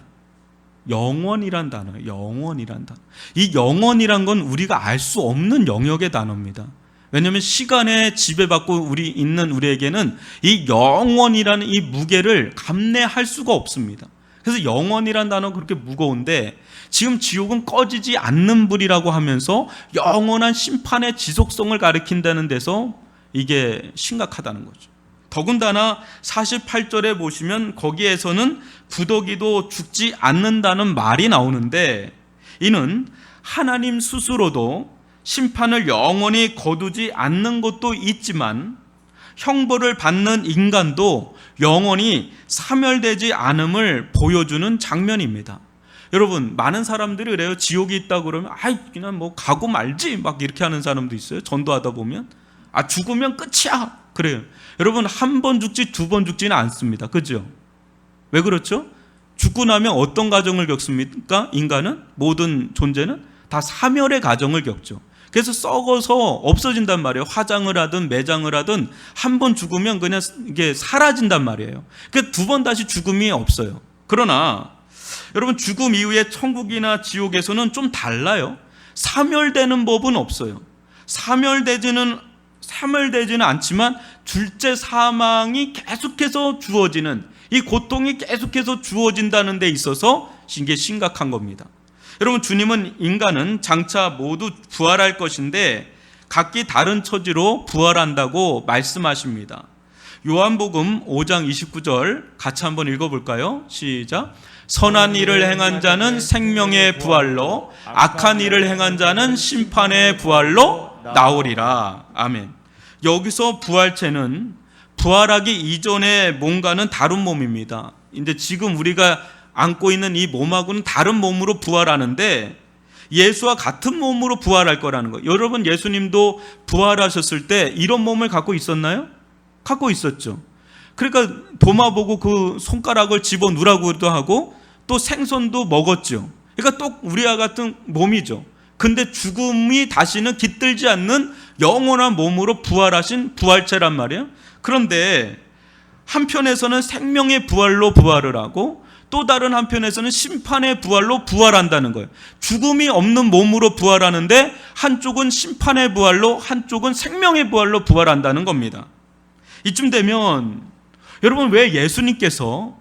영원이란 단어예요. 영원이란 단어. 이 영원이란 건 우리가 알 수 없는 영역의 단어입니다. 왜냐하면 시간에 지배받고 우리에게는 이 영원이라는 이 무게를 감내할 수가 없습니다. 그래서 영원이라는 단어가 그렇게 무거운데 지금 지옥은 꺼지지 않는 불이라고 하면서 영원한 심판의 지속성을 가리킨다는 데서 이게 심각하다는 거죠. 더군다나 48절에 보시면 거기에서는 구더기도 죽지 않는다는 말이 나오는데 이는 하나님 스스로도 심판을 영원히 거두지 않는 것도 있지만 형벌을 받는 인간도 영원히 사멸되지 않음을 보여주는 장면입니다. 여러분, 많은 사람들이 그래요. 지옥이 있다고 그러면 그냥 뭐 가고 말지 막 이렇게 하는 사람도 있어요. 전도하다 보면 죽으면 끝이야 그래요. 여러분, 한 번 죽지 두 번 죽지는 않습니다. 그죠? 왜 그렇죠? 죽고 나면 어떤 과정을 겪습니까? 인간은, 모든 존재는 다 사멸의 과정을 겪죠. 그래서 썩어서 없어진단 말이에요. 화장을 하든 매장을 하든 한 번 죽으면 그냥 이게 사라진단 말이에요. 그러니까 두 번 다시 죽음이 없어요. 그러나 여러분, 죽음 이후에 천국이나 지옥에서는 좀 달라요. 사멸되는 법은 없어요. 사멸되지는 않지만 둘째 사망이 계속해서 주어지는, 이 고통이 계속해서 주어진다는 데 있어서 이게 심각한 겁니다. 여러분, 주님은 인간은 장차 모두 부활할 것인데 각기 다른 처지로 부활한다고 말씀하십니다. 요한복음 5장 29절 같이 한번 읽어볼까요? 시작. 선한 일을 행한 자는 생명의 부활로, 악한 일을 행한 자는 심판의 부활로 나오리라. 아멘. 여기서 부활체는 부활하기 이전의 몸과는 다른 몸입니다. 근데 지금 우리가 안고 있는 이 몸하고는 다른 몸으로 부활하는데 예수와 같은 몸으로 부활할 거라는 거예요. 여러분, 예수님도 부활하셨을 때 이런 몸을 갖고 있었나요? 갖고 있었죠. 그러니까 도마 보고 그 손가락을 집어 누라고도 하고 또 생선도 먹었죠. 그러니까 또 우리와 같은 몸이죠. 근데 죽음이 다시는 깃들지 않는 영원한 몸으로 부활하신 부활체란 말이에요. 그런데 한편에서는 생명의 부활로 부활을 하고 또 다른 한편에서는 심판의 부활로 부활한다는 거예요. 죽음이 없는 몸으로 부활하는데 한쪽은 심판의 부활로, 한쪽은 생명의 부활로 부활한다는 겁니다. 이쯤 되면 여러분, 왜 예수님께서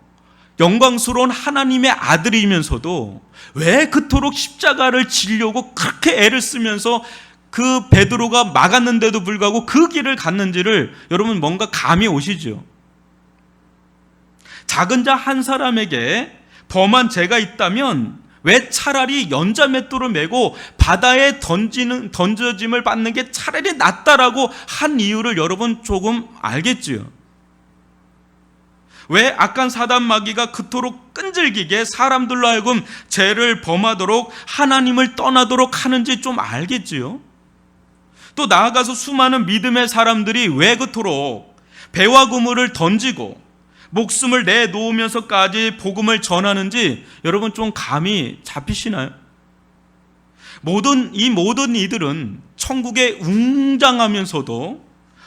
영광스러운 하나님의 아들이면서도 왜 그토록 십자가를 지려고 그렇게 애를 쓰면서 그 베드로가 막았는데도 불구하고 그 길을 갔는지를 여러분 뭔가 감이 오시죠? 작은 자 한 사람에게 범한 죄가 있다면 왜 차라리 연자맷돌을 메고 바다에 던져짐을 받는 게 차라리 낫다라고 한 이유를 여러분 조금 알겠지요? 왜 악한 사단 마귀가 그토록 끈질기게 사람들로 하여금 죄를 범하도록 하나님을 떠나도록 하는지 좀 알겠지요? 또 나아가서 수많은 믿음의 사람들이 왜 그토록 배와 그물을 던지고 목숨을 내놓으면서까지 복음을 전하는지 여러분 좀 감이 잡히시나요? 이 모든 이들은 천국에 웅장하면서도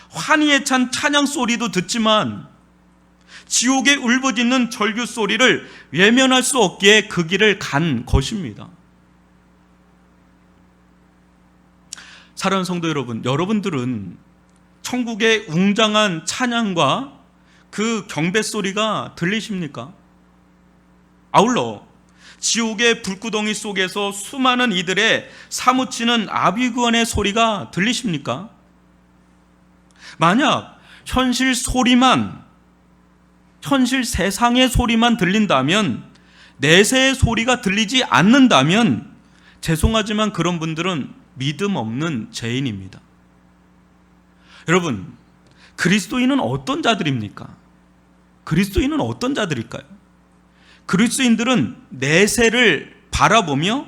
환희에 찬 찬양 소리도 듣지만 지옥에 울부짖는 절규 소리를 외면할 수 없기에 그 길을 간 것입니다. 사랑하는 성도 여러분, 여러분들은 천국의 웅장한 찬양과 그 경배 소리가 들리십니까? 아울러 지옥의 불구덩이 속에서 수많은 이들의 사무치는 아비구원의 소리가 들리십니까? 만약 현실 세상의 소리만 들린다면, 내세의 소리가 들리지 않는다면 죄송하지만 그런 분들은 믿음 없는 죄인입니다. 여러분, 그리스도인은 어떤 자들입니까? 그리스도인은 어떤 자들일까요? 그리스도인들은 내세를 바라보며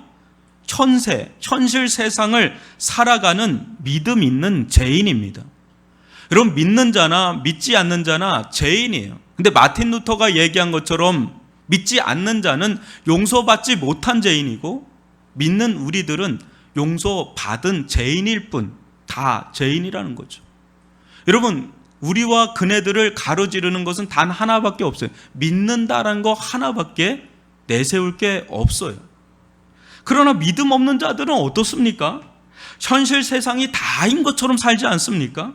현실 세상을 살아가는 믿음 있는 죄인입니다. 여러분, 믿는 자나 믿지 않는 자나 죄인이에요. 근데 마틴 루터가 얘기한 것처럼 믿지 않는 자는 용서받지 못한 죄인이고 믿는 우리들은 용서받은 죄인일 뿐, 다 죄인이라는 거죠. 여러분, 우리와 그네들을 가로지르는 것은 단 하나밖에 없어요. 믿는다라는 거 하나밖에 내세울 게 없어요. 그러나 믿음 없는 자들은 어떻습니까? 현실 세상이 다인 것처럼 살지 않습니까?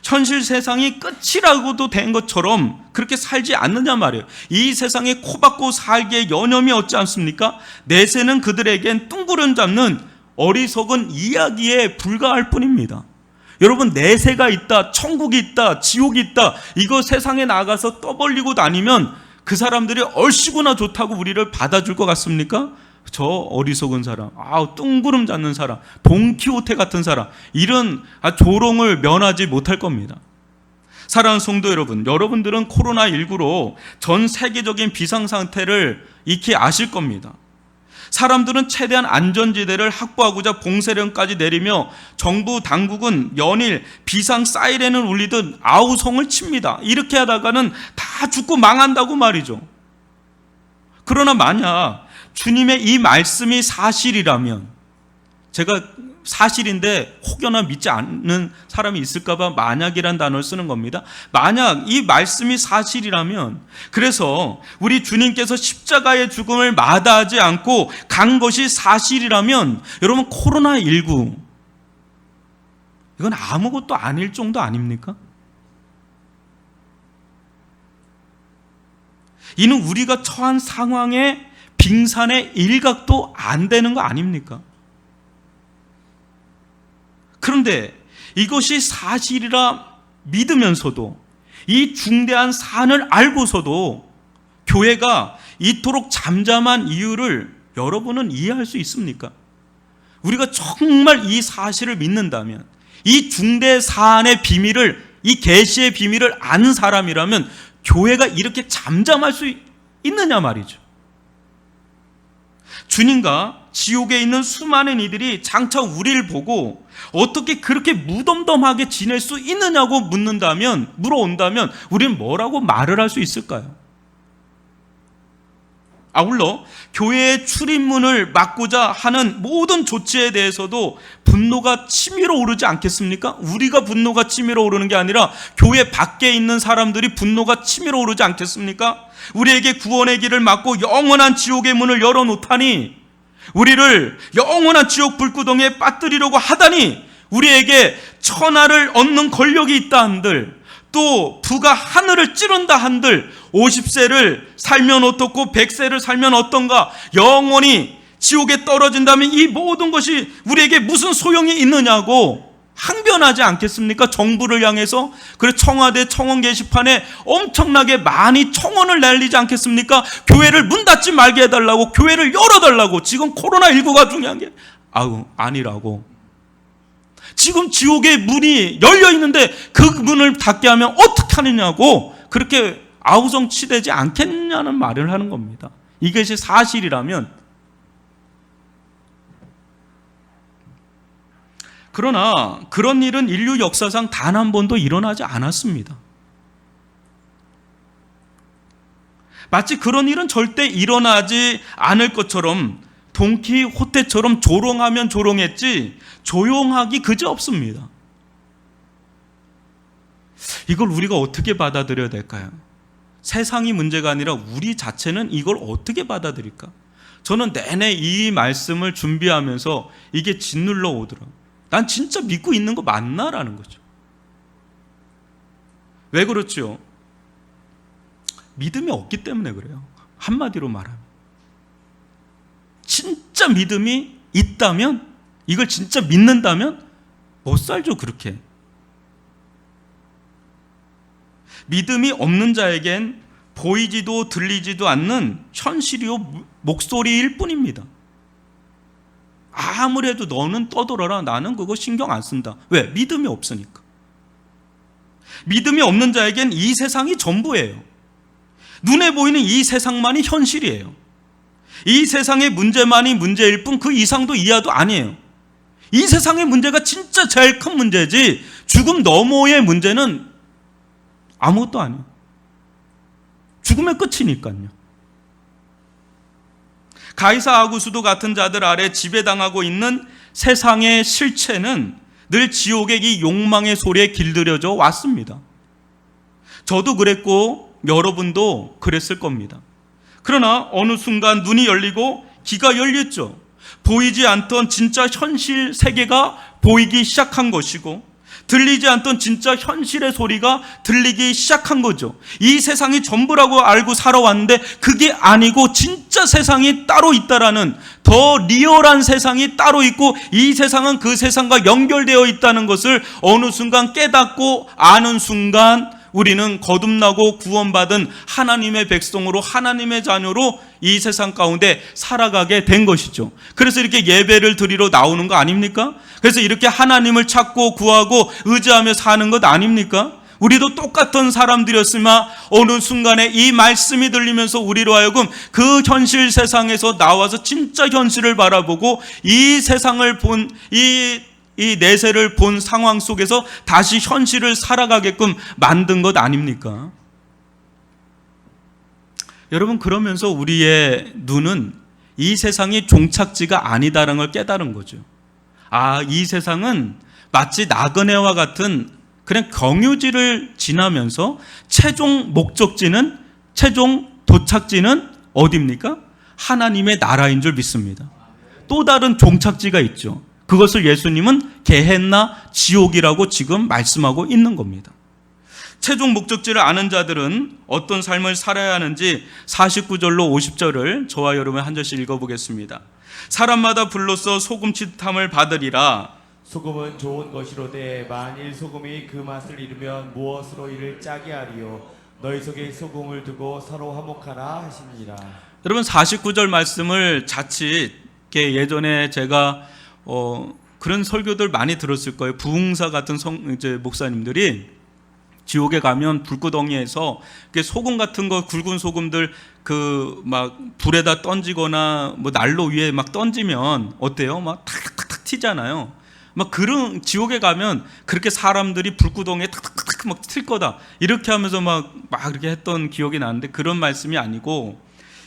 현실 세상이 끝이라고도 된 것처럼 그렇게 살지 않느냐 말이에요. 이 세상에 코박고 살기에 여념이 없지 않습니까? 내세는 그들에겐 뚱구름 잡는 어리석은 이야기에 불과할 뿐입니다. 여러분, 내세가 있다, 천국이 있다, 지옥이 있다, 이거 세상에 나가서 떠벌리고 다니면 그 사람들이 얼씨구나 좋다고 우리를 받아줄 것 같습니까? 저 어리석은 사람, 뚱구름 잡는 사람, 돈키호테 같은 사람, 이런 조롱을 면하지 못할 겁니다. 사랑하는 성도 여러분, 여러분들은 코로나19로 전 세계적인 비상상태를 익히 아실 겁니다. 사람들은 최대한 안전지대를 확보하고자 봉쇄령까지 내리며 정부 당국은 연일 비상 사이렌을 울리듯 아우성을 칩니다. 이렇게 하다가는 다 죽고 망한다고 말이죠. 그러나 만약 주님의 이 말씀이 사실이라면, 제가 사실인데 혹여나 믿지 않는 사람이 있을까봐 만약이란 단어를 쓰는 겁니다. 만약 이 말씀이 사실이라면, 그래서 우리 주님께서 십자가의 죽음을 마다하지 않고 간 것이 사실이라면, 여러분, 코로나19 이건 아무것도 아닐 정도 아닙니까? 이는 우리가 처한 상황에 빙산의 일각도 안 되는 거 아닙니까? 그런데 이것이 사실이라 믿으면서도, 이 중대한 사안을 알고서도 교회가 이토록 잠잠한 이유를 여러분은 이해할 수 있습니까? 우리가 정말 이 사실을 믿는다면, 이 중대 사안의 비밀을, 이 계시의 비밀을 아는 사람이라면 교회가 이렇게 잠잠할 수 있느냐 말이죠. 주님과 지옥에 있는 수많은 이들이 장차 우리를 보고 어떻게 그렇게 무덤덤하게 지낼 수 있느냐고 물어온다면 우리는 뭐라고 말을 할 수 있을까요? 아울러 교회의 출입문을 막고자 하는 모든 조치에 대해서도 분노가 치밀어 오르지 않겠습니까? 우리가 분노가 치밀어 오르는 게 아니라 교회 밖에 있는 사람들이 분노가 치밀어 오르지 않겠습니까? 우리에게 구원의 길을 막고 영원한 지옥의 문을 열어놓다니, 우리를 영원한 지옥 불구덩이에 빠뜨리려고 하다니, 우리에게 천하를 얻는 권력이 있다 한들, 또 부가 하늘을 찌른다 한들, 50세를 살면 어떻고 100세를 살면 어떤가, 영원히 지옥에 떨어진다면 이 모든 것이 우리에게 무슨 소용이 있느냐고 항변하지 않겠습니까? 정부를 향해서. 그래서 청와대 청원 게시판에 엄청나게 많이 청원을 날리지 않겠습니까? 교회를 문 닫지 말게 해달라고, 교회를 열어달라고. 지금 코로나19가 중요한 게 아니라고. 지금 지옥의 문이 열려 있는데 그 문을 닫게 하면 어떻게 하느냐고, 그렇게 아우성치되지 않겠냐는 말을 하는 겁니다. 이것이 사실이라면. 그러나 그런 일은 인류 역사상 단 한 번도 일어나지 않았습니다. 마치 그런 일은 절대 일어나지 않을 것처럼 돈키호테처럼 조롱하면 조롱했지 조용하기 그지없습니다. 이걸 우리가 어떻게 받아들여야 될까요? 세상이 문제가 아니라 우리 자체는 이걸 어떻게 받아들일까? 저는 내내 이 말씀을 준비하면서 이게 짓눌러 오더라고요. 난 진짜 믿고 있는 거 맞나라는 거죠. 왜 그렇죠? 믿음이 없기 때문에 그래요. 한마디로 말하면. 진짜 믿음이 있다면, 이걸 진짜 믿는다면 못 살죠, 그렇게. 믿음이 없는 자에겐 보이지도 들리지도 않는 현실이요 목소리일 뿐입니다. 아무래도 너는 떠들어라, 나는 그거 신경 안 쓴다. 왜? 믿음이 없으니까. 믿음이 없는 자에겐 이 세상이 전부예요. 눈에 보이는 이 세상만이 현실이에요. 이 세상의 문제만이 문제일 뿐 그 이상도 이하도 아니에요. 이 세상의 문제가 진짜 제일 큰 문제지, 죽음 너머의 문제는 아무것도 아니에요. 죽음의 끝이니까요. 가이사 아구수도 같은 자들 아래 지배당하고 있는 세상의 실체는 늘 지옥의 이 욕망의 소리에 길들여져 왔습니다. 저도 그랬고 여러분도 그랬을 겁니다. 그러나 어느 순간 눈이 열리고 귀가 열렸죠. 보이지 않던 진짜 현실 세계가 보이기 시작한 것이고, 들리지 않던 진짜 현실의 소리가 들리기 시작한 거죠. 이 세상이 전부라고 알고 살아왔는데 그게 아니고 진짜 세상이 따로 있다라는, 더 리얼한 세상이 따로 있고 이 세상은 그 세상과 연결되어 있다는 것을 어느 순간 깨닫고 아는 순간 우리는 거듭나고 구원받은 하나님의 백성으로, 하나님의 자녀로 이 세상 가운데 살아가게 된 것이죠. 그래서 이렇게 예배를 드리러 나오는 거 아닙니까? 그래서 이렇게 하나님을 찾고 구하고 의지하며 사는 것 아닙니까? 우리도 똑같은 사람들이었으면 어느 순간에 이 말씀이 들리면서 우리로 하여금 그 현실 세상에서 나와서 진짜 현실을 바라보고 이 세상을 본 이 내세를 본 상황 속에서 다시 현실을 살아가게끔 만든 것 아닙니까? 여러분, 그러면서 우리의 눈은 이 세상이 종착지가 아니다라는 걸 깨달은 거죠. 아, 이 세상은 마치 나그네와 같은 그냥 경유지를 지나면서 최종 목적지는, 최종 도착지는 어디입니까? 하나님의 나라인 줄 믿습니다. 또 다른 종착지가 있죠. 그것을 예수님은 게헨나, 지옥이라고 지금 말씀하고 있는 겁니다. 최종 목적지를 아는 자들은 어떤 삶을 살아야 하는지 49절로 50절을 저와 여러분 한 절씩 읽어보겠습니다. 사람마다 불로써 소금치탐을 받으리라. 소금은 좋은 것이로되 만일 소금이 그 맛을 잃으면 무엇으로 이를 짜게 하리요. 너희 속에 소금을 두고 서로 화목하라 하시니라. 여러분, 49절 말씀을 자칫 예전에 제가 그런 설교들 많이 들었을 거예요. 부흥사 같은 목사님들이 지옥에 가면 불구덩이에서 소금 같은 거, 굵은 소금들 막 불에다 던지거나 뭐 난로 위에 막 던지면 어때요? 막 탁탁탁 튀잖아요. 막 그런 지옥에 가면 그렇게 사람들이 불구덩이에 탁탁탁 막 튈 거다, 이렇게 하면서 막 그렇게 했던 기억이 나는데, 그런 말씀이 아니고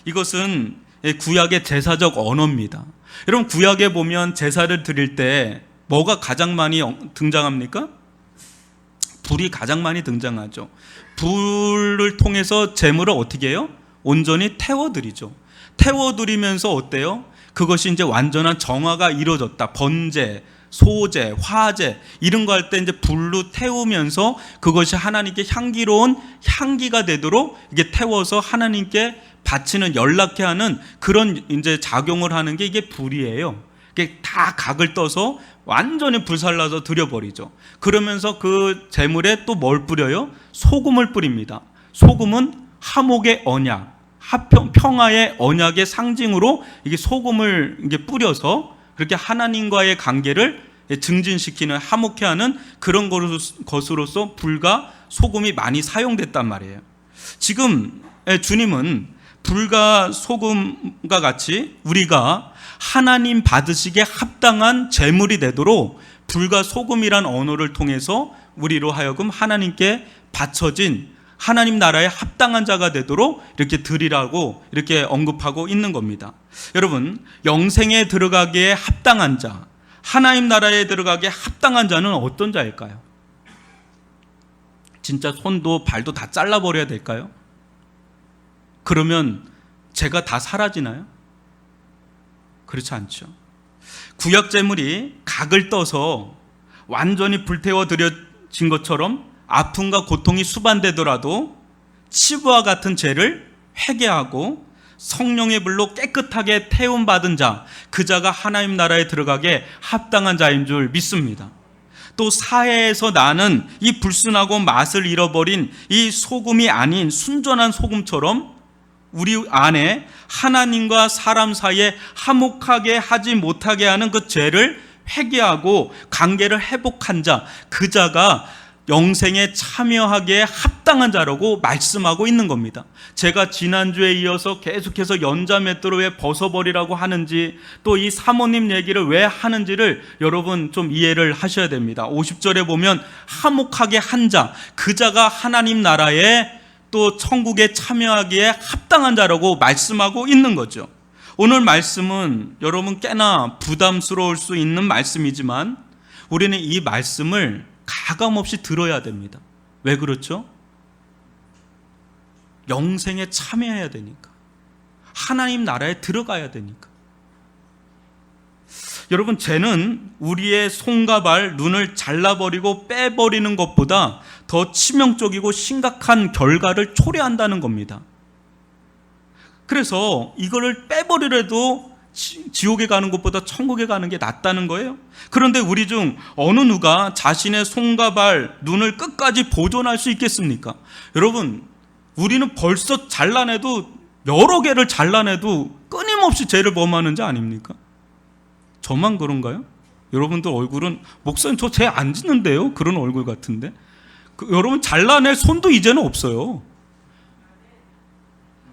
이것은 구약의 제사적 언어입니다. 여러분, 구약에 보면 제사를 드릴 때 뭐가 가장 많이 등장합니까? 불이 가장 많이 등장하죠. 불을 통해서 제물을 어떻게 해요? 온전히 태워드리죠. 태워드리면서 어때요? 그것이 이제 완전한 정화가 이루어졌다. 번제, 소제, 화제 이런 거 할 때 이제 불로 태우면서 그것이 하나님께 향기로운 향기가 되도록 이게 태워서 하나님께 바치는, 연락해 하는 그런 이제 작용을 하는 게 이게 불이에요. 이게 다 각을 떠서 완전히 불살라서 드려버리죠. 그러면서 그 제물에 또 뭘 뿌려요? 소금을 뿌립니다. 소금은 화목의 언약, 평화의 언약의 상징으로 이게 소금을 이게 뿌려서 그렇게 하나님과의 관계를 증진시키는, 화목해 하는 그런 것으로서 불과 소금이 많이 사용됐단 말이에요. 지금 주님은 불과 소금과 같이 우리가 하나님 받으시기에 합당한 제물이 되도록 불과 소금이란 언어를 통해서 우리로 하여금 하나님께 바쳐진 하나님 나라에 합당한 자가 되도록 이렇게 드리라고 이렇게 언급하고 있는 겁니다. 여러분, 영생에 들어가기에 합당한 자, 하나님 나라에 들어가기에 합당한 자는 어떤 자일까요? 진짜 손도 발도 다 잘라버려야 될까요? 그러면 죄가 다 사라지나요? 그렇지 않죠. 구약 제물이 각을 떠서 완전히 불태워 드려진 것처럼 아픔과 고통이 수반되더라도 치부와 같은 죄를 회개하고 성령의 불로 깨끗하게 태움받은 자, 그 자가 하나님 나라에 들어가게 합당한 자인 줄 믿습니다. 또 사해에서 나는 이 불순하고 맛을 잃어버린 이 소금이 아닌 순전한 소금처럼 우리 안에 하나님과 사람 사이에 화목하게 하지 못하게 하는 그 죄를 회개하고 관계를 회복한 자, 그 자가 영생에 참여하기에 합당한 자라고 말씀하고 있는 겁니다. 제가 지난주에 이어서 계속해서 연자맷돌을 왜 벗어버리라고 하는지, 또 이 사모님 얘기를 왜 하는지를 여러분 좀 이해를 하셔야 됩니다. 50절에 보면 화목하게 한 자, 그 자가 하나님 나라에 또 천국에 참여하기에 합당한 자라고 말씀하고 있는 거죠. 오늘 말씀은 여러분 꽤나 부담스러울 수 있는 말씀이지만 우리는 이 말씀을 가감없이 들어야 됩니다. 왜 그렇죠? 영생에 참여해야 되니까, 하나님 나라에 들어가야 되니까. 여러분, 죄는 우리의 손과 발, 눈을 잘라버리고 빼버리는 것보다 더 치명적이고 심각한 결과를 초래한다는 겁니다. 그래서 이거를 빼버리려도 지옥에 가는 것보다 천국에 가는 게 낫다는 거예요. 그런데 우리 중 어느 누가 자신의 손과 발, 눈을 끝까지 보존할 수 있겠습니까? 여러분, 우리는 벌써 잘라내도, 여러 개를 잘라내도 끊임없이 죄를 범하는 자 아닙니까? 저만 그런가요? 여러분들 얼굴은, 목사님 저 죄 안 짓는데요? 그런 얼굴 같은데. 여러분, 잘라낼 손도 이제는 없어요.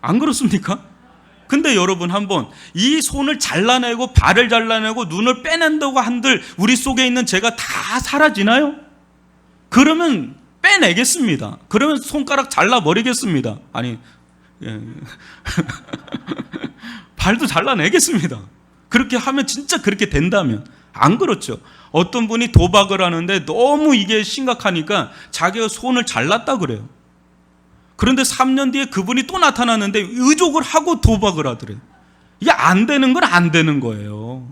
안 그렇습니까? 근데 여러분, 한번 이 손을 잘라내고 발을 잘라내고 눈을 빼낸다고 한들 우리 속에 있는 죄가 다 사라지나요? 그러면 빼내겠습니다. 그러면 손가락 잘라버리겠습니다. 아니, 예. 발도 잘라내겠습니다. 그렇게 하면, 진짜 그렇게 된다면. 안 그렇죠. 어떤 분이 도박을 하는데 너무 이게 심각하니까 자기가 손을 잘랐다 그래요. 그런데 3년 뒤에 그분이 또 나타나는데 의족을 하고 도박을 하더래요. 이게 안 되는 건 안 되는 거예요.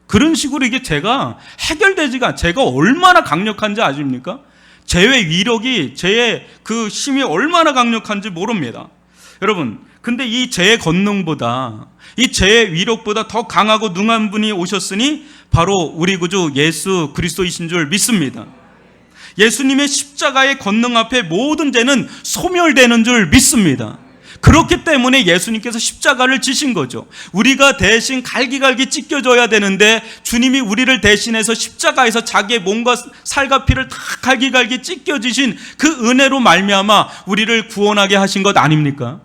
그런 식으로 이게 죄가 해결되지가, 죄가 얼마나 강력한지 아십니까? 죄의 위력이, 죄의 그 힘이 얼마나 강력한지 모릅니다. 여러분, 근데 이 죄의 권능보다, 이 죄의 위력보다 더 강하고 능한 분이 오셨으니 바로 우리 구주 예수 그리스도이신 줄 믿습니다. 예수님의 십자가의 권능 앞에 모든 죄는 소멸되는 줄 믿습니다. 그렇기 때문에 예수님께서 십자가를 지신 거죠. 우리가 대신 갈기갈기 찢겨져야 되는데 주님이 우리를 대신해서 십자가에서 자기의 몸과 살과 피를 다 갈기갈기 찢겨지신 그 은혜로 말미암아 우리를 구원하게 하신 것 아닙니까?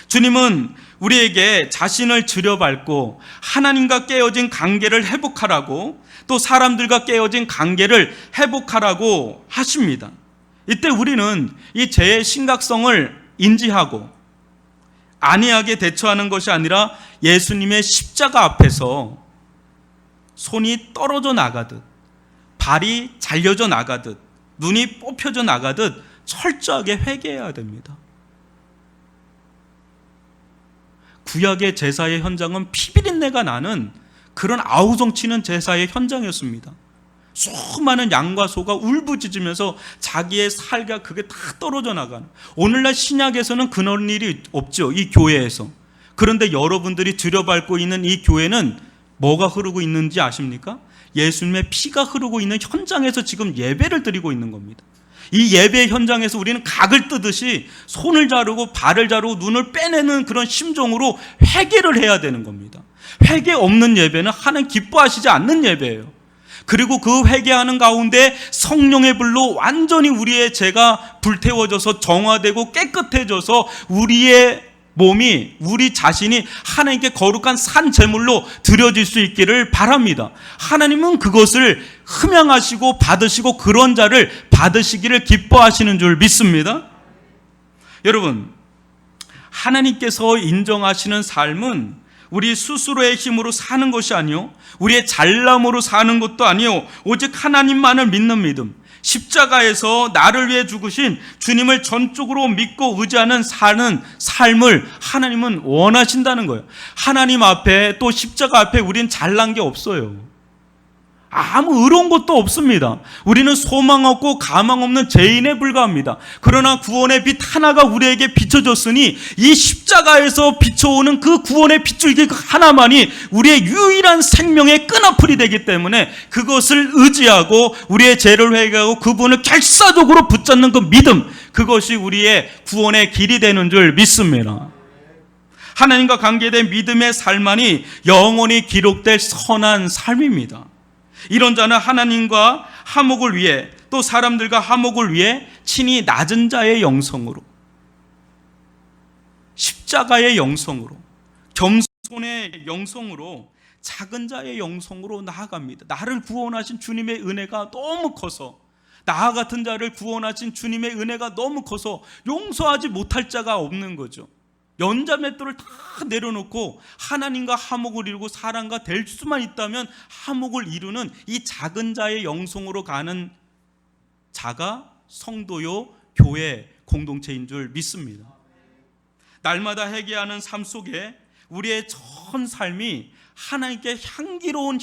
주님은 우리에게 자신을 들여밟고 하나님과 깨어진 관계를 회복하라고, 또 사람들과 깨어진 관계를 회복하라고 하십니다. 이때 우리는 이 죄의 심각성을 인지하고 안이하게 대처하는 것이 아니라 예수님의 십자가 앞에서 손이 떨어져 나가듯, 발이 잘려져 나가듯, 눈이 뽑혀져 나가듯 철저하게 회개해야 됩니다. 구약의 제사의 현장은 피비린내가 나는 그런 아우성치는 제사의 현장이었습니다. 수많은 양과 소가 울부짖으면서 자기의 살과 그게 다 떨어져 나가는, 오늘날 신약에서는 그런 일이 없죠, 이 교회에서. 그런데 여러분들이 들여밟고 있는 이 교회는 뭐가 흐르고 있는지 아십니까? 예수님의 피가 흐르고 있는 현장에서 지금 예배를 드리고 있는 겁니다. 이 예배 현장에서 우리는 각을 뜨듯이 손을 자르고 발을 자르고 눈을 빼내는 그런 심정으로 회개를 해야 되는 겁니다. 회개 없는 예배는 하나님 기뻐하시지 않는 예배예요. 그리고 그 회개하는 가운데 성령의 불로 완전히 우리의 죄가 불태워져서 정화되고 깨끗해져서 우리의 몸이, 우리 자신이 하나님께 거룩한 산 제물로 드려질 수 있기를 바랍니다. 하나님은 그것을 흠양하시고 받으시고 그런 자를 받으시기를 기뻐하시는 줄 믿습니다. 여러분, 하나님께서 인정하시는 삶은 우리 스스로의 힘으로 사는 것이 아니요, 우리의 잘남으로 사는 것도 아니요, 오직 하나님만을 믿는 믿음, 십자가에서 나를 위해 죽으신 주님을 전적으로 믿고 의지하는 사는 삶을 하나님은 원하신다는 거예요. 하나님 앞에, 또 십자가 앞에 우리는 잘난 게 없어요. 아무 의로운 것도 없습니다. 우리는 소망 없고 가망 없는 죄인에 불과합니다. 그러나 구원의 빛 하나가 우리에게 비춰졌으니 이 십자가에서 비춰오는 그 구원의 빗줄기 하나만이 우리의 유일한 생명의 끈어풀이 되기 때문에 그것을 의지하고 우리의 죄를 회개하고 그분을 결사적으로 붙잡는 그 믿음, 그것이 우리의 구원의 길이 되는 줄 믿습니다. 하나님과 관계된 믿음의 삶만이 영원히 기록될 선한 삶입니다. 이런 자는 하나님과 화목을 위해, 또 사람들과 화목을 위해 친히 낮은 자의 영성으로, 십자가의 영성으로, 겸손의 영성으로, 작은 자의 영성으로 나아갑니다. 나를 구원하신 주님의 은혜가 너무 커서, 나 같은 자를 구원하신 주님의 은혜가 너무 커서 용서하지 못할 자가 없는 거죠. 연자맷돌을 다 내려놓고 하나님과 화목을 이루고 사람과 될 수만 있다면 화목을 이루는 이 작은 자의 영성으로 가는 자가 성도요, 교회 공동체인 줄 믿습니다. 날마다 회개하는 삶 속에 우리의 전 삶이 하나님께 향기로운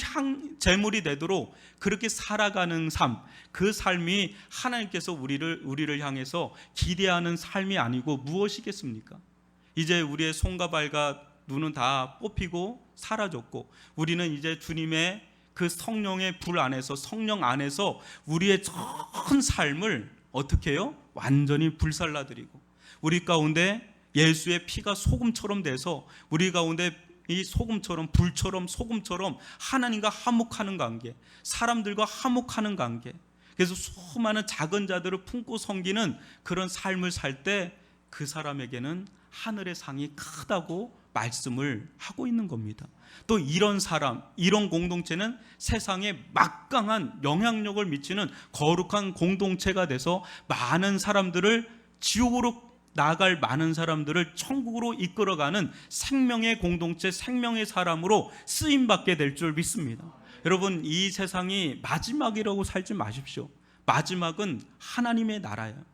제물이 되도록 그렇게 살아가는 삶, 그 삶이 하나님께서 우리를 향해서 기대하는 삶이 아니고 무엇이겠습니까? 이제 우리의 손과 발과 눈은 다 뽑히고 사라졌고, 우리는 이제 주님의 그 성령의 불 안에서, 성령 안에서 우리의 전 삶을 어떻게 해요? 완전히 불살라드리고, 우리 가운데 예수의 피가 소금처럼 돼서 우리 가운데 이 소금처럼, 불처럼, 소금처럼 하나님과 화목하는 관계, 사람들과 화목하는 관계, 그래서 수많은 작은 자들을 품고 섬기는 그런 삶을 살 때 그 사람에게는 하늘의 상이 크다고 말씀을 하고 있는 겁니다. 또 이런 사람, 이런 공동체는 세상에 막강한 영향력을 미치는 거룩한 공동체가 돼서 많은 사람들을, 지옥으로 나아갈 많은 사람들을 천국으로 이끌어가는 생명의 공동체, 생명의 사람으로 쓰임받게 될 줄 믿습니다. 여러분, 이 세상이 마지막이라고 살지 마십시오. 마지막은 하나님의 나라예요.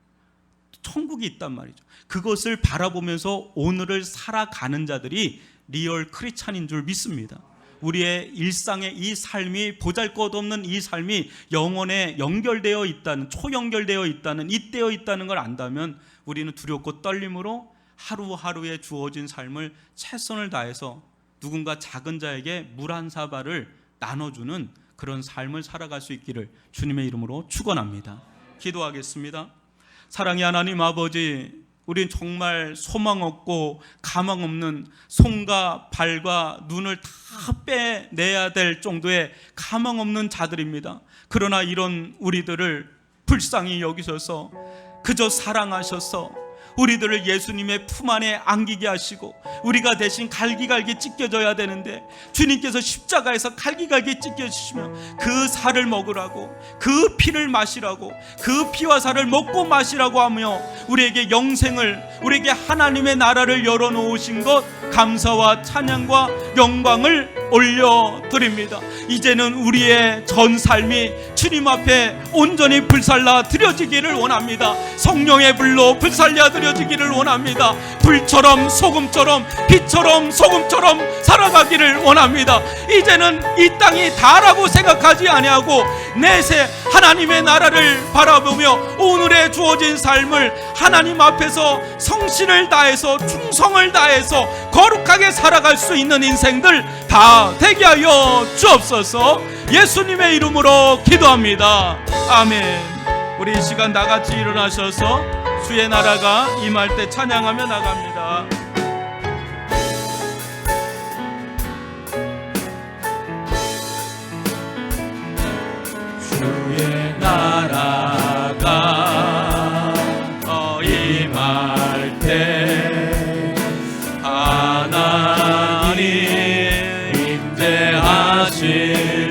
천국이 있단 말이죠. 그것을 바라보면서 오늘을 살아가는 자들이 리얼 크리스찬인 줄 믿습니다. 우리의 일상의 이 삶이, 보잘것없는 이 삶이 영원에 연결되어 있다는, 초연결되어 있다는, 잇대어 있다는 걸 안다면 우리는 두렵고 떨림으로 하루하루에 주어진 삶을 최선을 다해서 누군가 작은 자에게 물 한 사발을 나눠주는 그런 삶을 살아갈 수 있기를 주님의 이름으로 축원합니다. 기도하겠습니다. 사랑의 하나님 아버지, 우린 정말 소망 없고 가망 없는 손과 발과 눈을 다 빼내야 될 정도의 가망 없는 자들입니다. 그러나 이런 우리들을 불쌍히 여기셔서 그저 사랑하셔서 우리들을 예수님의 품 안에 안기게 하시고, 우리가 대신 갈기갈기 찢겨져야 되는데 주님께서 십자가에서 갈기갈기 찢겨주시면 그 살을 먹으라고, 그 피를 마시라고, 그 피와 살을 먹고 마시라고 하며 우리에게 영생을, 우리에게 하나님의 나라를 열어놓으신 것 감사와 찬양과 영광을 올려드립니다. 이제는 우리의 전 삶이 주님 앞에 온전히 불살라 드려지기를 원합니다. 성령의 불로 불살려 드려지기를 원합니다. 불처럼 소금처럼, 빛처럼 소금처럼 살아가기를 원합니다. 이제는 이 땅이 다라고 생각하지 아니하고 내세 하나님의 나라를 바라보며 오늘의 주어진 삶을 하나님 앞에서 성실을 다해서, 충성을 다해서 거룩하게 살아갈 수 있는 인생들 다 되게 하여 주옵소서. 예수님의 이름으로 기도합니다. 아멘. 우리 이 시간 다같이 일어나셔서 주의 나라가 임할 때 찬양하며 나갑니다. 주의 나라가 임할 때 하나님 임재하실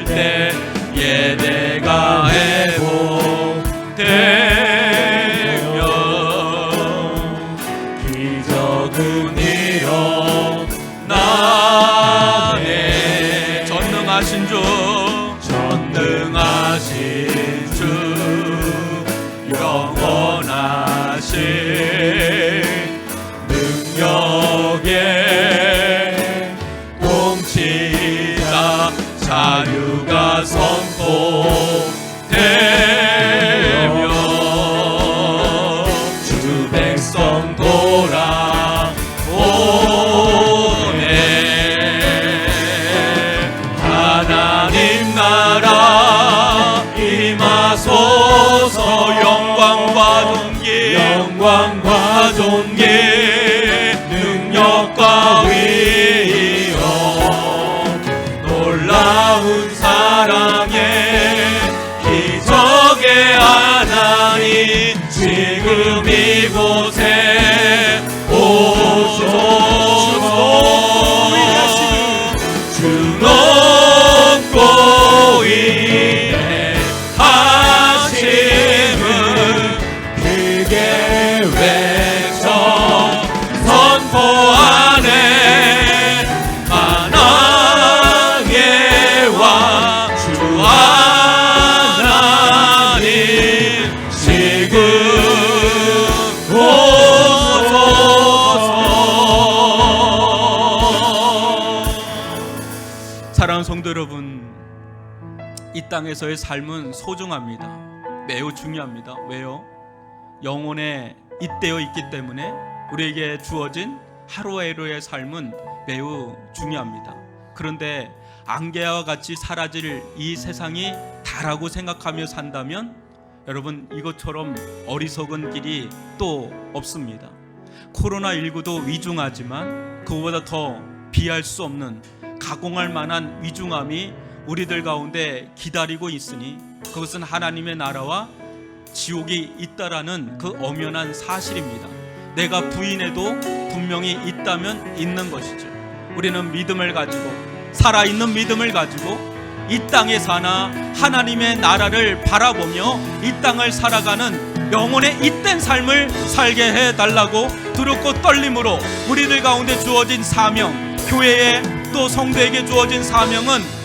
때 예배가 회복되며 기적은 일어나네. 전능하신 주, 전능하신 주 영원하신 능력의 통치자 자유가 선포되며 주 백성 돌아오네. 하나님 성도 여러분, 이 땅에서의 삶은 소중합니다. 매우 중요합니다. 왜요? 영혼에 잇대어 있기 때문에 우리에게 주어진 하루하루의 삶은 매우 중요합니다. 그런데 안개와 같이 사라질 이 세상이 다라고 생각하며 산다면 여러분, 이것처럼 어리석은 길이 또 없습니다. 코로나19도 위중하지만 그보다 더 비할 수 없는, 가공할 만한 위중함이 우리들 가운데 기다리고 있으니 그것은 하나님의 나라와 지옥이 있다라는 그 엄연한 사실입니다. 내가 부인해도 분명히 있다면 있는 것이죠. 우리는 믿음을 가지고, 살아있는 믿음을 가지고 이 땅에 사나 하나님의 나라를 바라보며 이 땅을 살아가는 영혼의 잇된 삶을 살게 해달라고 두렵고 떨림으로 우리들 가운데 주어진 사명, 교회에 또 성도에게 주어진 사명은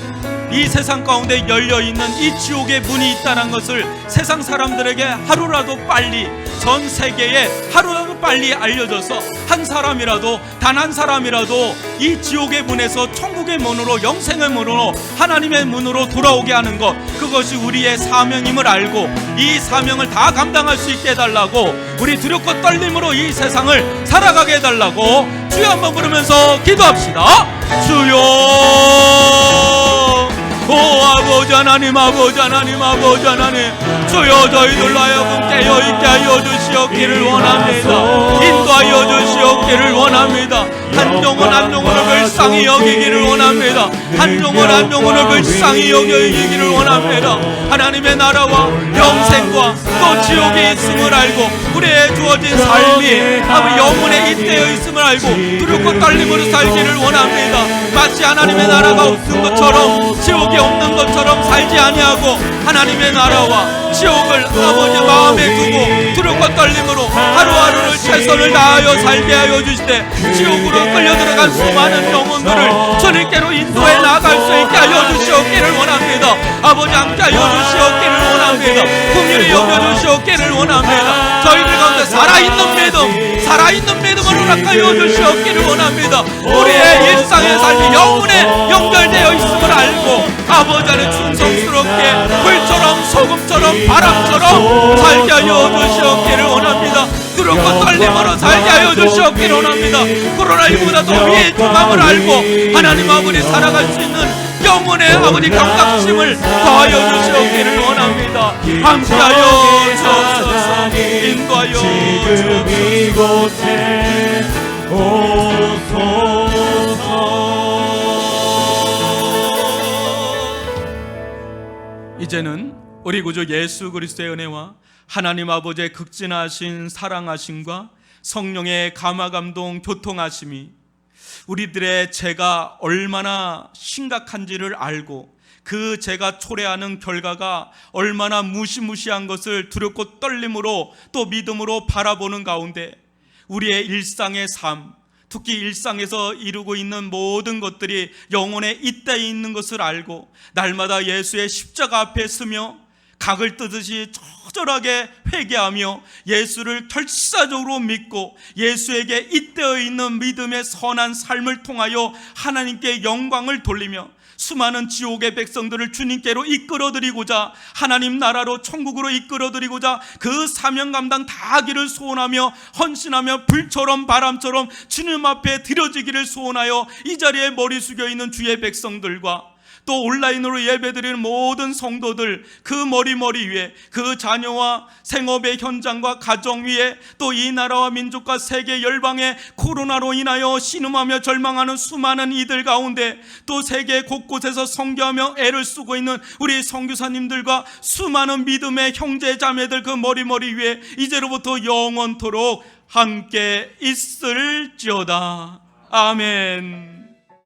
이 세상 가운데 열려있는 이 지옥의 문이 있다는 것을 세상 사람들에게 하루라도 빨리, 전 세계에 하루라도 빨리 알려져서 한 사람이라도, 단 한 사람이라도 이 지옥의 문에서 천국의 문으로, 영생의 문으로, 하나님의 문으로 돌아오게 하는 것, 그것이 우리의 사명임을 알고 이 사명을 다 감당할 수 있게 해달라고, 우리 두렵고 떨림으로 이 세상을 살아가게 해달라고 주여 한번 부르면서 기도합시다. 주여, 오 아버지 하나님, 아버지 하나님, 아버지 하나님, 주여 저희들로 하여금 깨어있게 하여 주시옵기를 원합니다. 인도하여 주시옵기를 원합니다. 한 영혼 한 영혼을 불쌍히 여기기를 원합니다. 한 영혼 한 영혼을 불쌍히 여기기를 원합니다. 하나님의 나라와 영생과 또 지옥이 있음을 알고 우리의 주어진 삶이 아버지 영혼에 잇대어 있음을 알고 두렵고 떨림으로 살기를 원합니다. 마치 하나님의 나라가 없는 것처럼, 지옥이 없는 것처럼 살지 아니하고 하나님의 나라와 지옥을 아버지 마음에 두고 두렵고 떨림으로 하루하루를 최선을 다하여 살게 하여 주시되, 지옥으로 끌려 들어간 수많은 영혼들을 주님께로 인도해 나갈 수 있게 하여 주시옵기를 원합니다. 아버지 함께 하여 주시옵기를 원합니다. 긍휼히 여겨 주시옵기를 원합니다. 저희들 가운데 살아있는 믿음, 살아있는 믿음을 허락하여 주시옵기를 원합니다. 우리의 일상의 삶이 영혼에 연결되어 있음을 알고 아버지 안에 충성스럽게 불처럼 소금처럼 바람처럼 살게 하여 주시옵기를 원합니다. 두렵고 떨림으로 살게 하여 주시옵기를 원합니다. 코로나19보다 더 위의 중함을 알고 하나님 아버지 살아갈 수 있는 영혼의 아버지 경각심을 더하여 주시옵기를 원합니다. 함께하여 주옵소서, 인도하여 지금 이곳에 오소서. 이제는 우리 구주 예수 그리스도의 은혜와 하나님 아버지의 극진하신 사랑하심과 성령의 감화감동 교통하심이 우리들의 죄가 얼마나 심각한지를 알고 그 죄가 초래하는 결과가 얼마나 무시무시한 것을 두렵고 떨림으로 또 믿음으로 바라보는 가운데 우리의 일상의 삶, 특히 일상에서 이루고 있는 모든 것들이 영혼에 잇대어 있는 것을 알고 날마다 예수의 십자가 앞에 서며 각을 뜨듯이 처절하게 회개하며 예수를 결사적으로 믿고 예수에게 잇대어 있는 믿음의 선한 삶을 통하여 하나님께 영광을 돌리며 수많은 지옥의 백성들을 주님께로 이끌어드리고자, 하나님 나라로 천국으로 이끌어드리고자 그 사명 감당 다 하기를 소원하며 헌신하며 불처럼 바람처럼 주님 앞에 드려지기를 소원하여 이 자리에 머리 숙여 있는 주의 백성들과 또 온라인으로 예배드리는 모든 성도들, 그 머리 위에 그 자녀와 생업의 현장과 가정 위에 또 이 나라와 민족과 세계 열방에 코로나로 인하여 신음하며 절망하는 수많은 이들 가운데 또 세계 곳곳에서 선교하며 애를 쓰고 있는 우리 선교사님들과 수많은 믿음의 형제 자매들 그 머리 위에 이제로부터 영원토록 함께 있을지어다. 아멘.